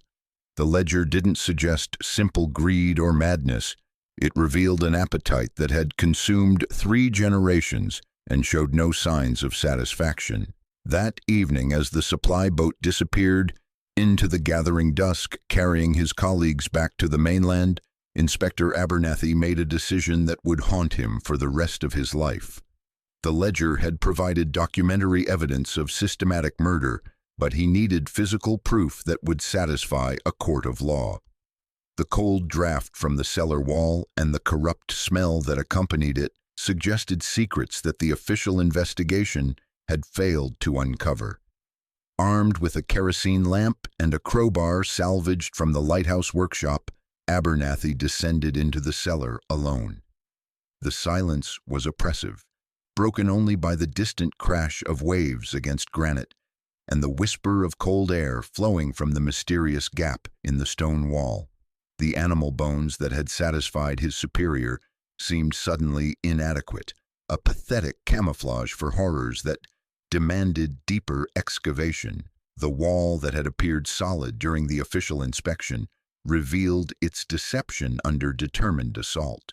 The ledger didn't suggest simple greed or madness. It revealed an appetite that had consumed 3 generations and showed no signs of satisfaction. That evening, as the supply boat disappeared into the gathering dusk, carrying his colleagues back to the mainland, Inspector Abernathy made a decision that would haunt him for the rest of his life. The ledger had provided documentary evidence of systematic murder, but he needed physical proof that would satisfy a court of law. The cold draft from the cellar wall and the corrupt smell that accompanied it suggested secrets that the official investigation had failed to uncover. Armed with a kerosene lamp and a crowbar salvaged from the lighthouse workshop, Abernathy descended into the cellar alone. The silence was oppressive, broken only by the distant crash of waves against granite and the whisper of cold air flowing from the mysterious gap in the stone wall. The animal bones that had satisfied his superior seemed suddenly inadequate, a pathetic camouflage for horrors that demanded deeper excavation. The wall that had appeared solid during the official inspection revealed its deception under determined assault.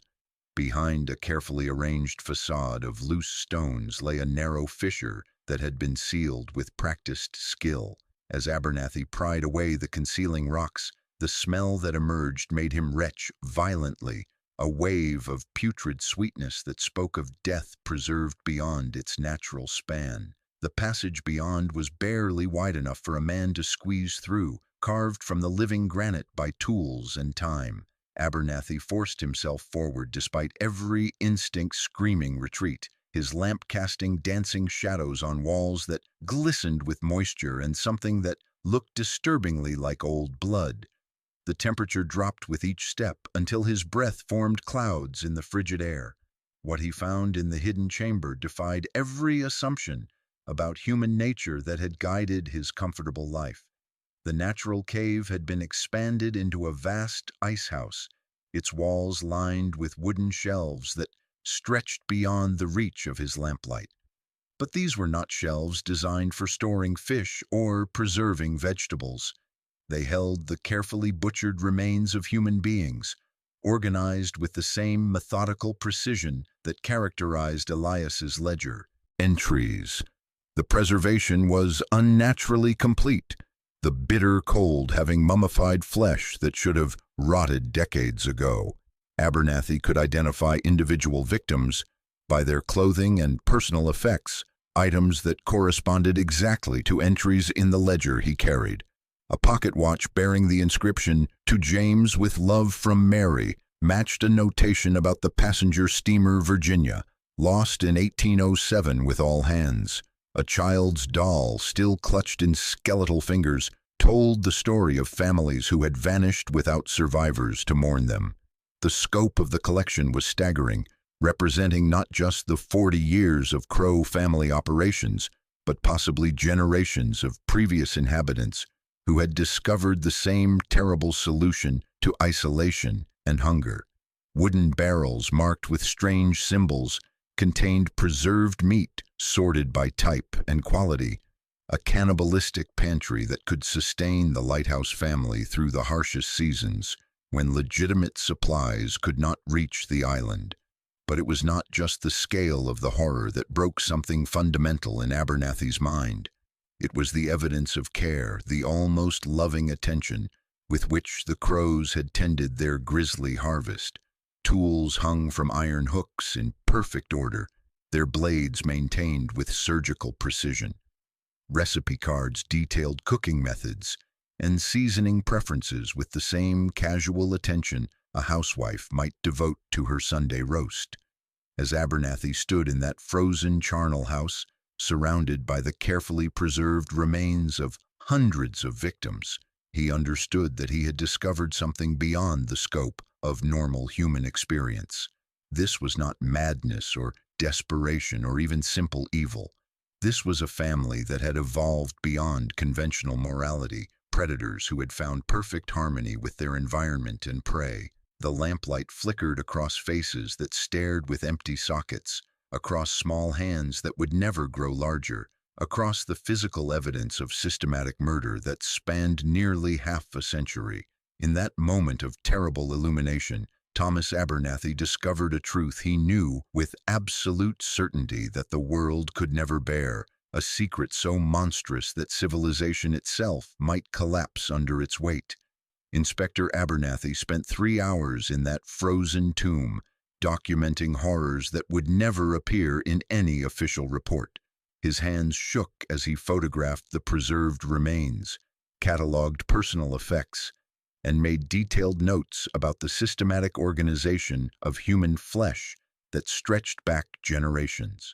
Behind a carefully arranged facade of loose stones lay a narrow fissure that had been sealed with practiced skill. As Abernathy pried away the concealing rocks, the smell that emerged made him retch violently, a wave of putrid sweetness that spoke of death preserved beyond its natural span. The passage beyond was barely wide enough for a man to squeeze through, carved from the living granite by tools and time. Abernathy forced himself forward despite every instinct screaming retreat, his lamp casting dancing shadows on walls that glistened with moisture and something that looked disturbingly like old blood. The temperature dropped with each step until his breath formed clouds in the frigid air. What he found in the hidden chamber defied every assumption about human nature that had guided his comfortable life. The natural cave had been expanded into a vast ice house, its walls lined with wooden shelves that stretched beyond the reach of his lamplight. But these were not shelves designed for storing fish or preserving vegetables. They held the carefully butchered remains of human beings, organized with the same methodical precision that characterized Elias's ledger. Entries. The preservation was unnaturally complete, the bitter cold having mummified flesh that should have rotted decades ago. Abernathy could identify individual victims by their clothing and personal effects, items that corresponded exactly to entries in the ledger he carried. A pocket watch bearing the inscription, "To James with love from Mary," matched a notation about the passenger steamer Virginia, lost in 1807 with all hands. A child's doll, still clutched in skeletal fingers, told the story of families who had vanished without survivors to mourn them. The scope of the collection was staggering, representing not just the 40 years of Crow family operations, but possibly generations of previous inhabitants who had discovered the same terrible solution to isolation and hunger. Wooden barrels marked with strange symbols contained preserved meat sorted by type and quality, a cannibalistic pantry that could sustain the Lighthouse family through the harshest seasons when legitimate supplies could not reach the island. But it was not just the scale of the horror that broke something fundamental in Abernathy's mind. It was the evidence of care, the almost loving attention with which the crows had tended their grisly harvest. Tools hung from iron hooks in perfect order, their blades maintained with surgical precision. Recipe cards detailed cooking methods and seasoning preferences with the same casual attention a housewife might devote to her Sunday roast. As Abernathy stood in that frozen charnel house, surrounded by the carefully preserved remains of hundreds of victims, he understood that he had discovered something beyond the scope of normal human experience. This was not madness or desperation or even simple evil. This was a family that had evolved beyond conventional morality, predators who had found perfect harmony with their environment and prey. The lamplight flickered across faces that stared with empty sockets, across small hands that would never grow larger, across the physical evidence of systematic murder that spanned nearly half a century. In that moment of terrible illumination, Thomas Abernathy discovered a truth he knew with absolute certainty that the world could never bear, a secret so monstrous that civilization itself might collapse under its weight. Inspector Abernathy spent 3 hours in that frozen tomb, documenting horrors that would never appear in any official report. His hands shook as he photographed the preserved remains, cataloged personal effects, and made detailed notes about the systematic organization of human flesh that stretched back generations.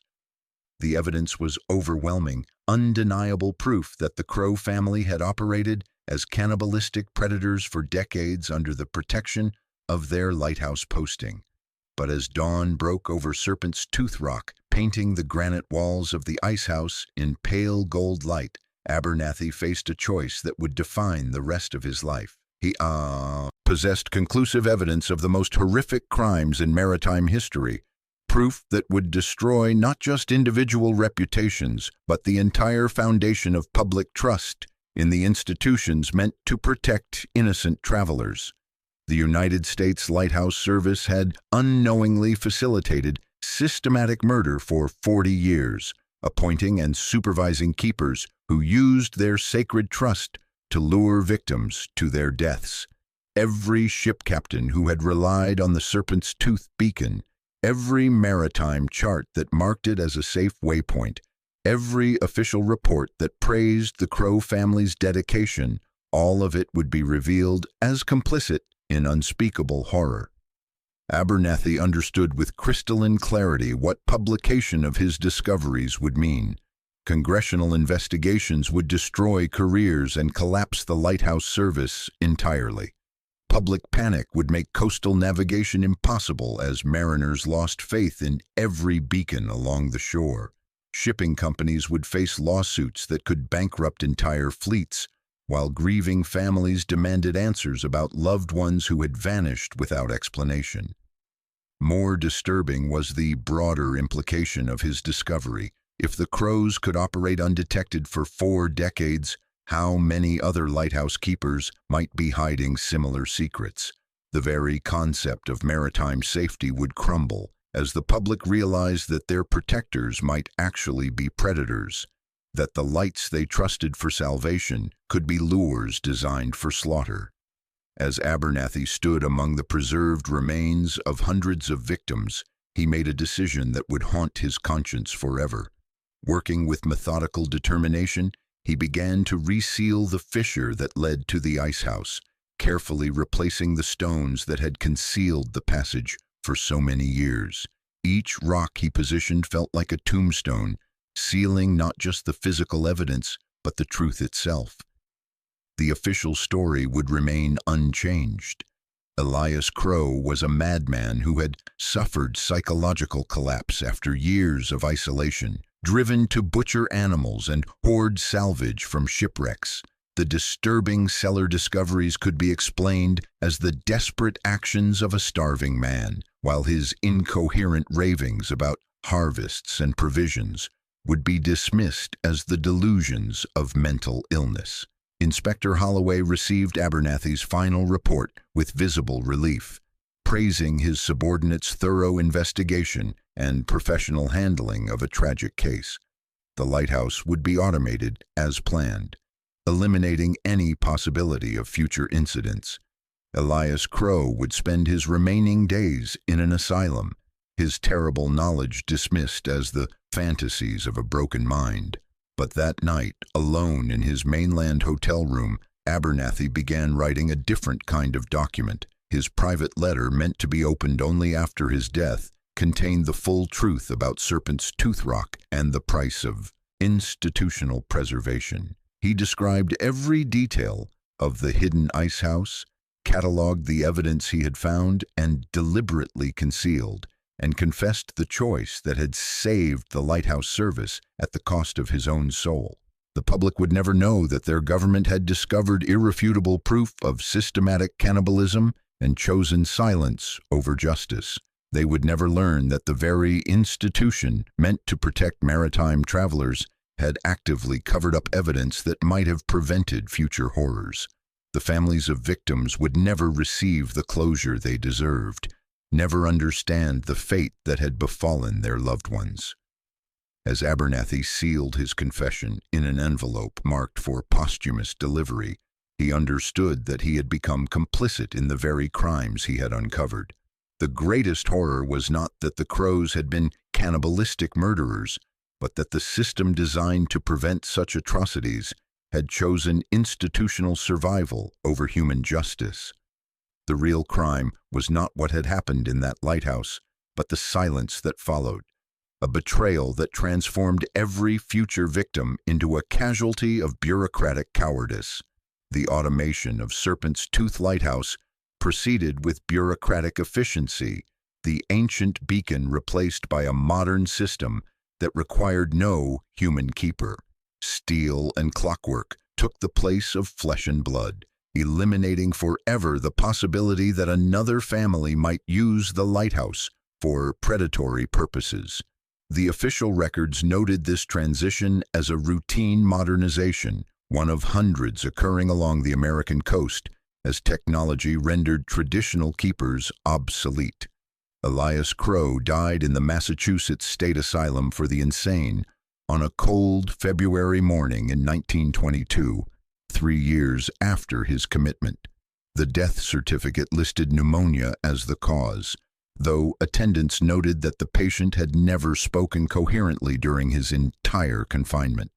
The evidence was overwhelming, undeniable proof that the Crow family had operated as cannibalistic predators for decades under the protection of their lighthouse posting. But as dawn broke over Serpent's tooth rock, painting the granite walls of the ice house in pale gold light, Abernathy faced a choice that would define the rest of his life. He possessed conclusive evidence of the most horrific crimes in maritime history, proof that would destroy not just individual reputations, but the entire foundation of public trust in the institutions meant to protect innocent travelers. The United States Lighthouse Service had unknowingly facilitated systematic murder for 40 years, appointing and supervising keepers who used their sacred trust to lure victims to their deaths. Every ship captain who had relied on the Serpent's tooth beacon, every maritime chart that marked it as a safe waypoint, every official report that praised the Crow family's dedication, all of it would be revealed as complicit in unspeakable horror. Abernathy understood with crystalline clarity what publication of his discoveries would mean. Congressional investigations would destroy careers and collapse the Lighthouse Service entirely. Public panic would make coastal navigation impossible as mariners lost faith in every beacon along the shore. Shipping companies would face lawsuits that could bankrupt entire fleets, while grieving families demanded answers about loved ones who had vanished without explanation. More disturbing was the broader implication of his discovery. If the Crows could operate undetected for 4 decades, how many other lighthouse keepers might be hiding similar secrets? The very concept of maritime safety would crumble as the public realized that their protectors might actually be predators, that the lights they trusted for salvation could be lures designed for slaughter. As Abernathy stood among the preserved remains of hundreds of victims, he made a decision that would haunt his conscience forever. Working with methodical determination, he began to reseal the fissure that led to the ice house, carefully replacing the stones that had concealed the passage for so many years. Each rock he positioned felt like a tombstone, sealing not just the physical evidence, but the truth itself. The official story would remain unchanged. Elias Crow was a madman who had suffered psychological collapse after years of isolation, driven to butcher animals and hoard salvage from shipwrecks. The disturbing cellar discoveries could be explained as the desperate actions of a starving man, while his incoherent ravings about harvests and provisions would be dismissed as the delusions of mental illness. Inspector Holloway received Abernathy's final report with visible relief, praising his subordinate's thorough investigation and professional handling of a tragic case. The lighthouse would be automated as planned, eliminating any possibility of future incidents. Elias Crow would spend his remaining days in an asylum, his terrible knowledge dismissed as the fantasies of a broken mind. But that night, alone in his mainland hotel room, Abernathy began writing a different kind of document. His private letter, meant to be opened only after his death, contained the full truth about Serpent's tooth rock and the price of institutional preservation. He described every detail of the hidden ice house, cataloged the evidence he had found and deliberately concealed, and confessed the choice that had saved the Lighthouse service at the cost of his own soul. The public would never know that their government had discovered irrefutable proof of systematic cannibalism and chosen silence over justice. They would never learn that the very institution meant to protect maritime travelers had actively covered up evidence that might have prevented future horrors. The families of victims would never receive the closure they deserved, never understand the fate that had befallen their loved ones. As Abernathy sealed his confession in an envelope marked for posthumous delivery, he understood that he had become complicit in the very crimes he had uncovered. The greatest horror was not that the Crows had been cannibalistic murderers, but that the system designed to prevent such atrocities had chosen institutional survival over human justice. The real crime was not what had happened in that lighthouse, but the silence that followed, a betrayal that transformed every future victim into a casualty of bureaucratic cowardice. The automation of Serpent's Tooth Lighthouse proceeded with bureaucratic efficiency, the ancient beacon replaced by a modern system that required no human keeper. Steel and clockwork took the place of flesh and blood, eliminating forever the possibility that another family might use the lighthouse for predatory purposes. The official records noted this transition as a routine modernization, one of hundreds occurring along the American coast as technology rendered traditional keepers obsolete. Elias Crow died in the Massachusetts State Asylum for the Insane on a cold February morning in 1922, 3 years after his commitment. The death certificate listed pneumonia as the cause, though attendants noted that the patient had never spoken coherently during his entire confinement.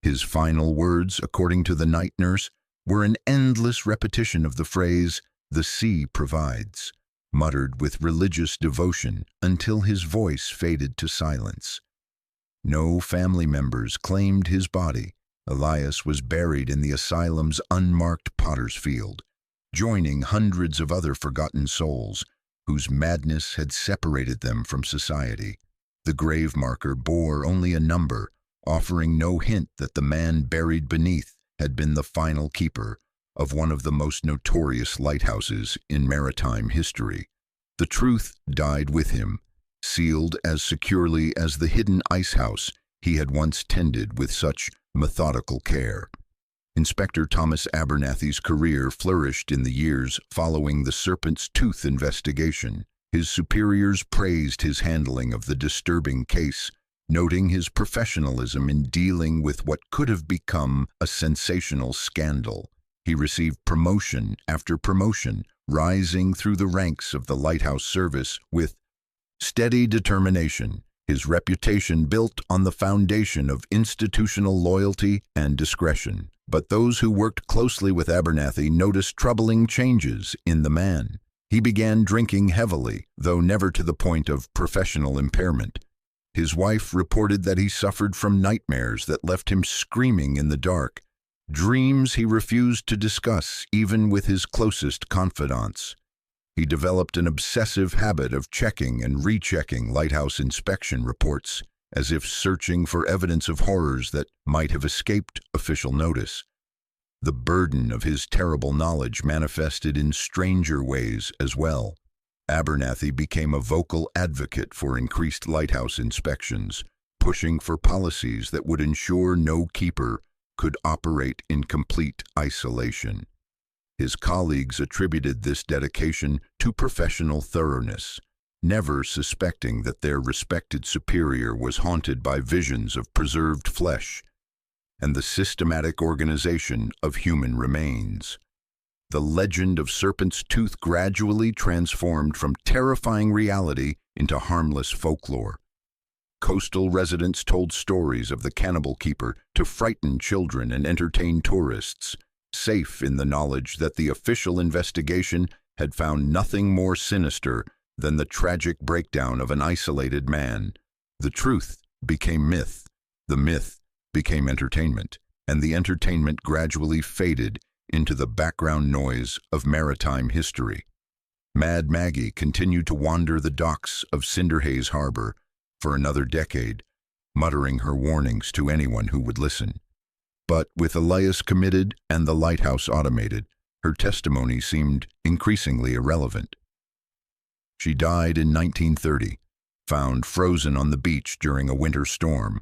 His final words, according to the night nurse, were an endless repetition of the phrase, "The sea provides," muttered with religious devotion until his voice faded to silence. No family members claimed his body. Elias was buried in the asylum's unmarked potter's field, joining hundreds of other forgotten souls whose madness had separated them from society. The grave marker bore only a number, offering no hint that the man buried beneath had been the final keeper of one of the most notorious lighthouses in maritime history. The truth died with him, sealed as securely as the hidden ice house he had once tended with such methodical care. Inspector Thomas Abernathy's career flourished in the years following the Serpent's Tooth investigation. His superiors praised his handling of the disturbing case, noting his professionalism in dealing with what could have become a sensational scandal. He received promotion after promotion, rising through the ranks of the lighthouse service with steady determination, his reputation built on the foundation of institutional loyalty and discretion. But those who worked closely with Abernathy noticed troubling changes in the man. He began drinking heavily, though never to the point of professional impairment. His wife reported that he suffered from nightmares that left him screaming in the dark, dreams he refused to discuss even with his closest confidants. He developed an obsessive habit of checking and rechecking lighthouse inspection reports, as if searching for evidence of horrors that might have escaped official notice. The burden of his terrible knowledge manifested in stranger ways as well. Abernathy became a vocal advocate for increased lighthouse inspections, pushing for policies that would ensure no keeper could operate in complete isolation. His colleagues attributed this dedication to professional thoroughness, never suspecting that their respected superior was haunted by visions of preserved flesh and the systematic organization of human remains. The legend of Serpent's tooth gradually transformed from terrifying reality into harmless folklore. Coastal residents told stories of the cannibal keeper to frighten children and entertain tourists, safe in the knowledge that the official investigation had found nothing more sinister than the tragic breakdown of an isolated man. The truth became myth, the myth became entertainment, and the entertainment gradually faded into the background noise of maritime history. Mad Maggie continued to wander the docks of Cinderhaze Harbor for another decade, muttering her warnings to anyone who would listen. But with Elias committed and the lighthouse automated, her testimony seemed increasingly irrelevant. She died in 1930, found frozen on the beach during a winter storm,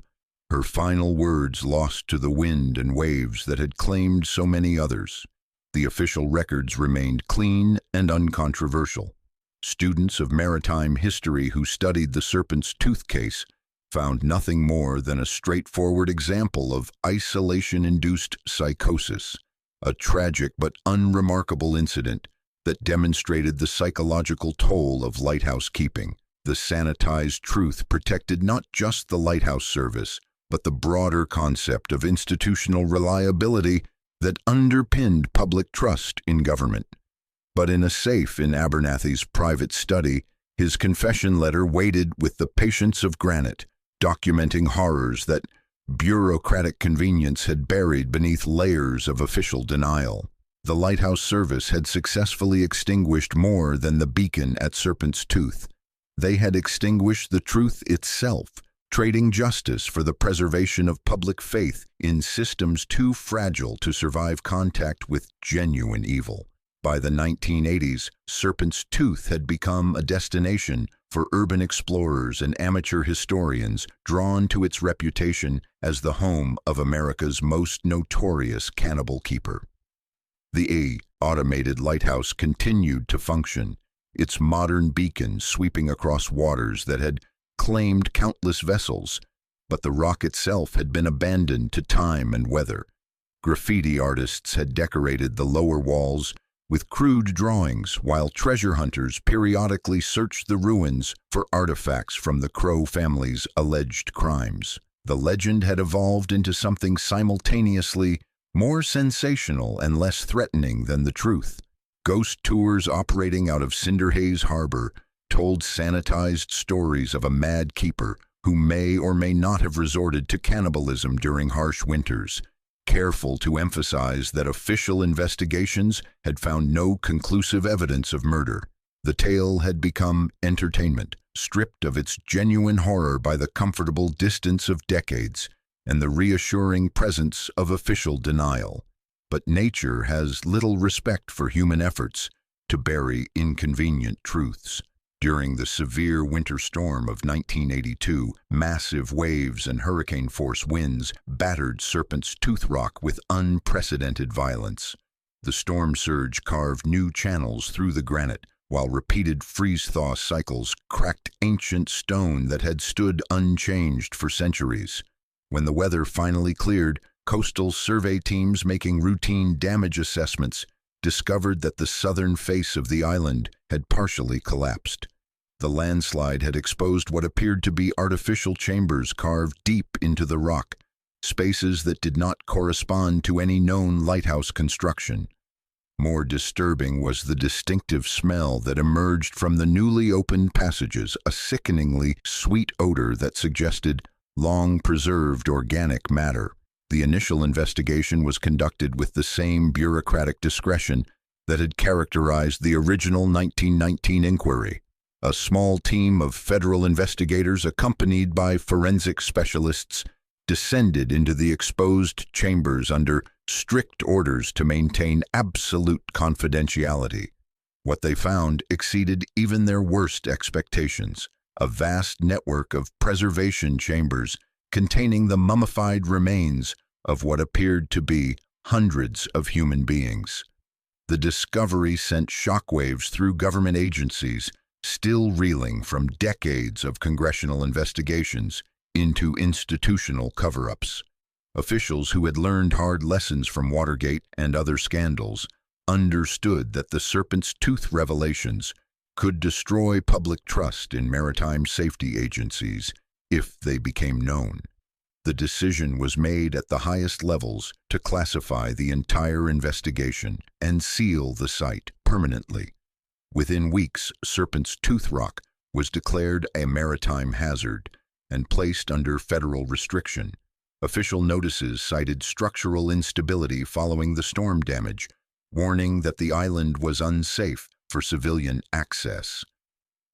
her final words lost to the wind and waves that had claimed so many others. The official records remained clean and uncontroversial. Students of maritime history who studied the Serpent's tooth case found nothing more than a straightforward example of isolation-induced psychosis, a tragic but unremarkable incident that demonstrated the psychological toll of lighthouse keeping. The sanitized truth protected not just the lighthouse service, but the broader concept of institutional reliability that underpinned public trust in government. But in a safe in Abernathy's private study, his confession letter waited with the patience of granite, documenting horrors that bureaucratic convenience had buried beneath layers of official denial. The lighthouse service had successfully extinguished more than the beacon at Serpent's Tooth. They had extinguished the truth itself, trading justice for the preservation of public faith in systems too fragile to survive contact with genuine evil. By the 1980s, Serpent's Tooth had become a destination for urban explorers and amateur historians drawn to its reputation as the home of America's most notorious cannibal keeper. The automated lighthouse continued to function, its modern beacon sweeping across waters that had claimed countless vessels, but the rock itself had been abandoned to time and weather. Graffiti artists had decorated the lower walls with crude drawings, while treasure hunters periodically searched the ruins for artifacts from the Crow family's alleged crimes. The legend had evolved into something simultaneously more sensational and less threatening than the truth. Ghost tours operating out of Cinderhaze Harbor told sanitized stories of a mad keeper who may or may not have resorted to cannibalism during harsh winters, careful to emphasize that official investigations had found no conclusive evidence of murder. The tale had become entertainment, stripped of its genuine horror by the comfortable distance of decades and the reassuring presence of official denial. But nature has little respect for human efforts to bury inconvenient truths. During the severe winter storm of 1982, massive waves and hurricane-force winds battered Serpent's Tooth Rock with unprecedented violence. The storm surge carved new channels through the granite, while repeated freeze-thaw cycles cracked ancient stone that had stood unchanged for centuries. When the weather finally cleared, coastal survey teams making routine damage assessments discovered that the southern face of the island had partially collapsed. The landslide had exposed what appeared to be artificial chambers carved deep into the rock, spaces that did not correspond to any known lighthouse construction. More disturbing was the distinctive smell that emerged from the newly opened passages, a sickeningly sweet odor that suggested long-preserved organic matter. The initial investigation was conducted with the same bureaucratic discretion that had characterized the original 1919 inquiry. A small team of federal investigators, accompanied by forensic specialists, descended into the exposed chambers under strict orders to maintain absolute confidentiality. What they found exceeded even their worst expectations: a vast network of preservation chambers containing the mummified remains of what appeared to be hundreds of human beings. The discovery sent shockwaves through government agencies, still reeling from decades of congressional investigations into institutional cover-ups. Officials who had learned hard lessons from Watergate and other scandals understood that the Serpent's tooth revelations could destroy public trust in maritime safety agencies if they became known. The decision was made at the highest levels to classify the entire investigation and seal the site permanently. Within weeks, Serpent's tooth rock was declared a maritime hazard and placed under federal restriction. Official notices cited structural instability following the storm damage, warning that the island was unsafe for civilian access.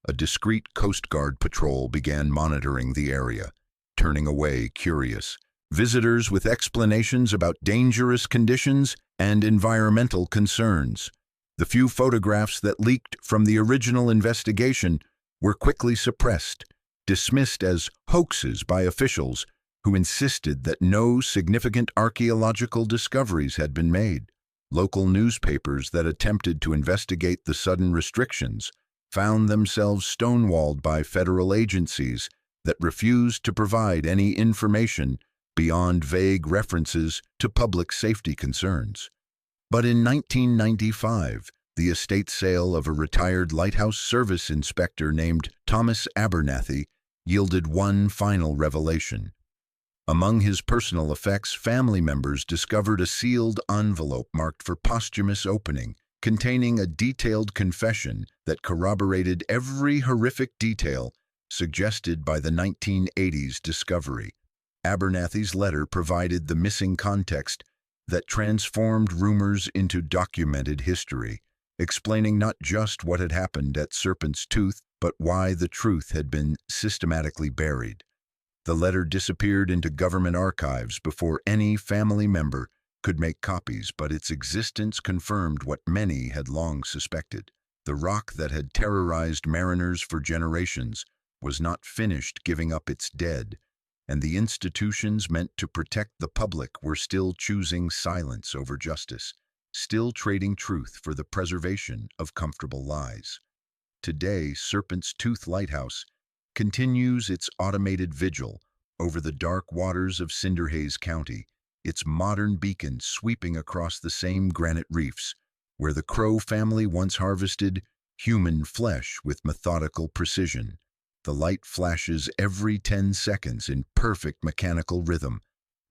A discreet Coast Guard patrol began monitoring the area, turning away curious visitors with explanations about dangerous conditions and environmental concerns. The few photographs that leaked from the original investigation were quickly suppressed, dismissed as hoaxes by officials who insisted that no significant archaeological discoveries had been made. Local newspapers that attempted to investigate the sudden restrictions found themselves stonewalled by federal agencies that refused to provide any information beyond vague references to public safety concerns. But in 1995, the estate sale of a retired Lighthouse service inspector named Thomas Abernathy yielded one final revelation. Among his personal effects, family members discovered a sealed envelope marked for posthumous opening, containing a detailed confession that corroborated every horrific detail suggested by the 1980s discovery. Abernathy's letter provided the missing context that transformed rumors into documented history, explaining not just what had happened at Serpent's Tooth, but why the truth had been systematically buried. The letter disappeared into government archives before any family member could make copies, but its existence confirmed what many had long suspected. The rock that had terrorized mariners for generations was not finished giving up its dead, and the institutions meant to protect the public were still choosing silence over justice, still trading truth for the preservation of comfortable lies. Today, Serpent's Tooth Lighthouse continues its automated vigil over the dark waters of Cinderhaze County, its modern beacon sweeping across the same granite reefs where the Crow family once harvested human flesh with methodical precision. The light flashes every 10 seconds in perfect mechanical rhythm,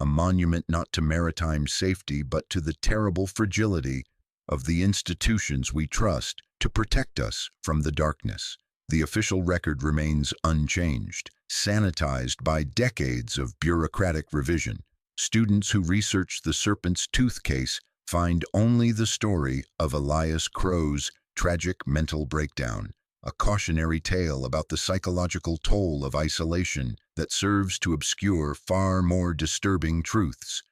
a monument not to maritime safety but to the terrible fragility of the institutions we trust to protect us from the darkness. The official record remains unchanged, sanitized by decades of bureaucratic revision. Students who research the Serpent's Tooth case find only the story of Elias Crow's tragic mental breakdown, a cautionary tale about the psychological toll of isolation that serves to obscure far more disturbing truths.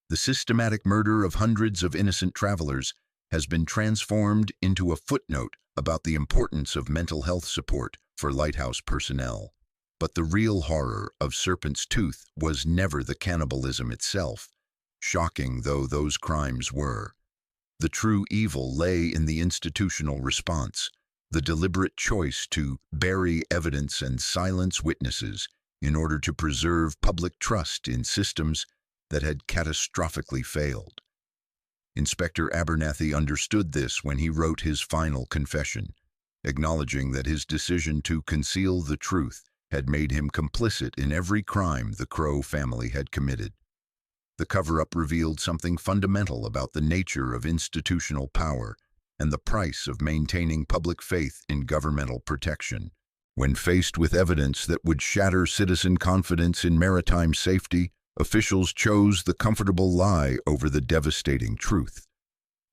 The systematic murder of hundreds of innocent travelers has been transformed into a footnote about the importance of mental health support for Lighthouse personnel. But the real horror of Serpent's Tooth was never the cannibalism itself, shocking though those crimes were. The true evil lay in the institutional response, the deliberate choice to bury evidence and silence witnesses in order to preserve public trust in systems that had catastrophically failed. Inspector Abernathy understood this when he wrote his final confession, acknowledging that his decision to conceal the truth had made him complicit in every crime the Crow family had committed. The cover-up revealed something fundamental about the nature of institutional power and the price of maintaining public faith in governmental protection. When faced with evidence that would shatter citizen confidence in maritime safety, officials chose the comfortable lie over the devastating truth.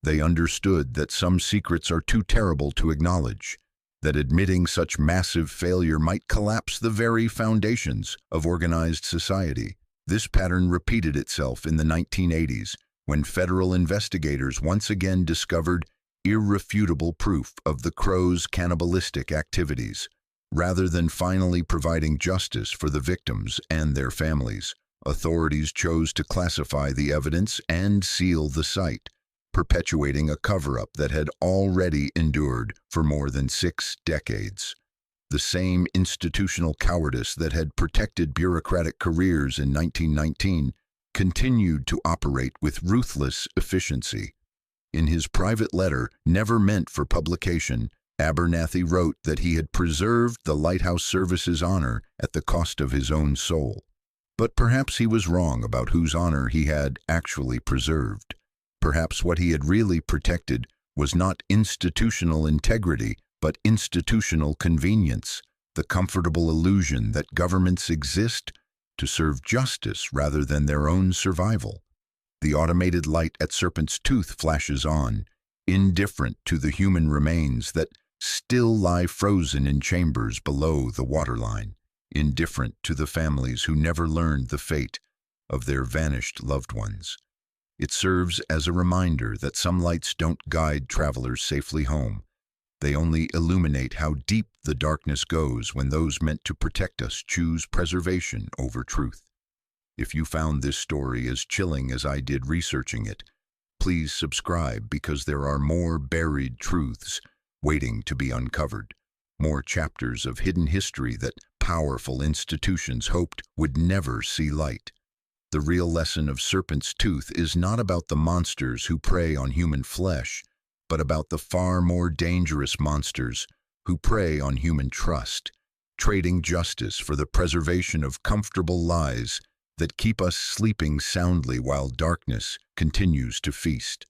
They understood that some secrets are too terrible to acknowledge, that admitting such massive failure might collapse the very foundations of organized society. This pattern repeated itself in the 1980s, when federal investigators once again discovered irrefutable proof of the Crows' cannibalistic activities. Rather than finally providing justice for the victims and their families, authorities chose to classify the evidence and seal the site, perpetuating a cover-up that had already endured for more than 6 decades. The same institutional cowardice that had protected bureaucratic careers in 1919 continued to operate with ruthless efficiency. In his private letter, never meant for publication, Abernathy wrote that he had preserved the Lighthouse Service's honor at the cost of his own soul. But perhaps he was wrong about whose honor he had actually preserved. Perhaps what he had really protected was not institutional integrity, but institutional convenience, the comfortable illusion that governments exist to serve justice rather than their own survival. The automated light at Serpent's tooth flashes on, indifferent to the human remains that still lie frozen in chambers below the waterline, indifferent to the families who never learned the fate of their vanished loved ones. It serves as a reminder that some lights don't guide travelers safely home. They only illuminate how deep the darkness goes when those meant to protect us choose preservation over truth. If you found this story as chilling as I did researching it, please subscribe, because there are more buried truths waiting to be uncovered, more chapters of hidden history that powerful institutions hoped would never see light. The real lesson of Serpent's Tooth is not about the monsters who prey on human flesh, but about the far more dangerous monsters who prey on human trust, trading justice for the preservation of comfortable lies that keep us sleeping soundly while darkness continues to feast.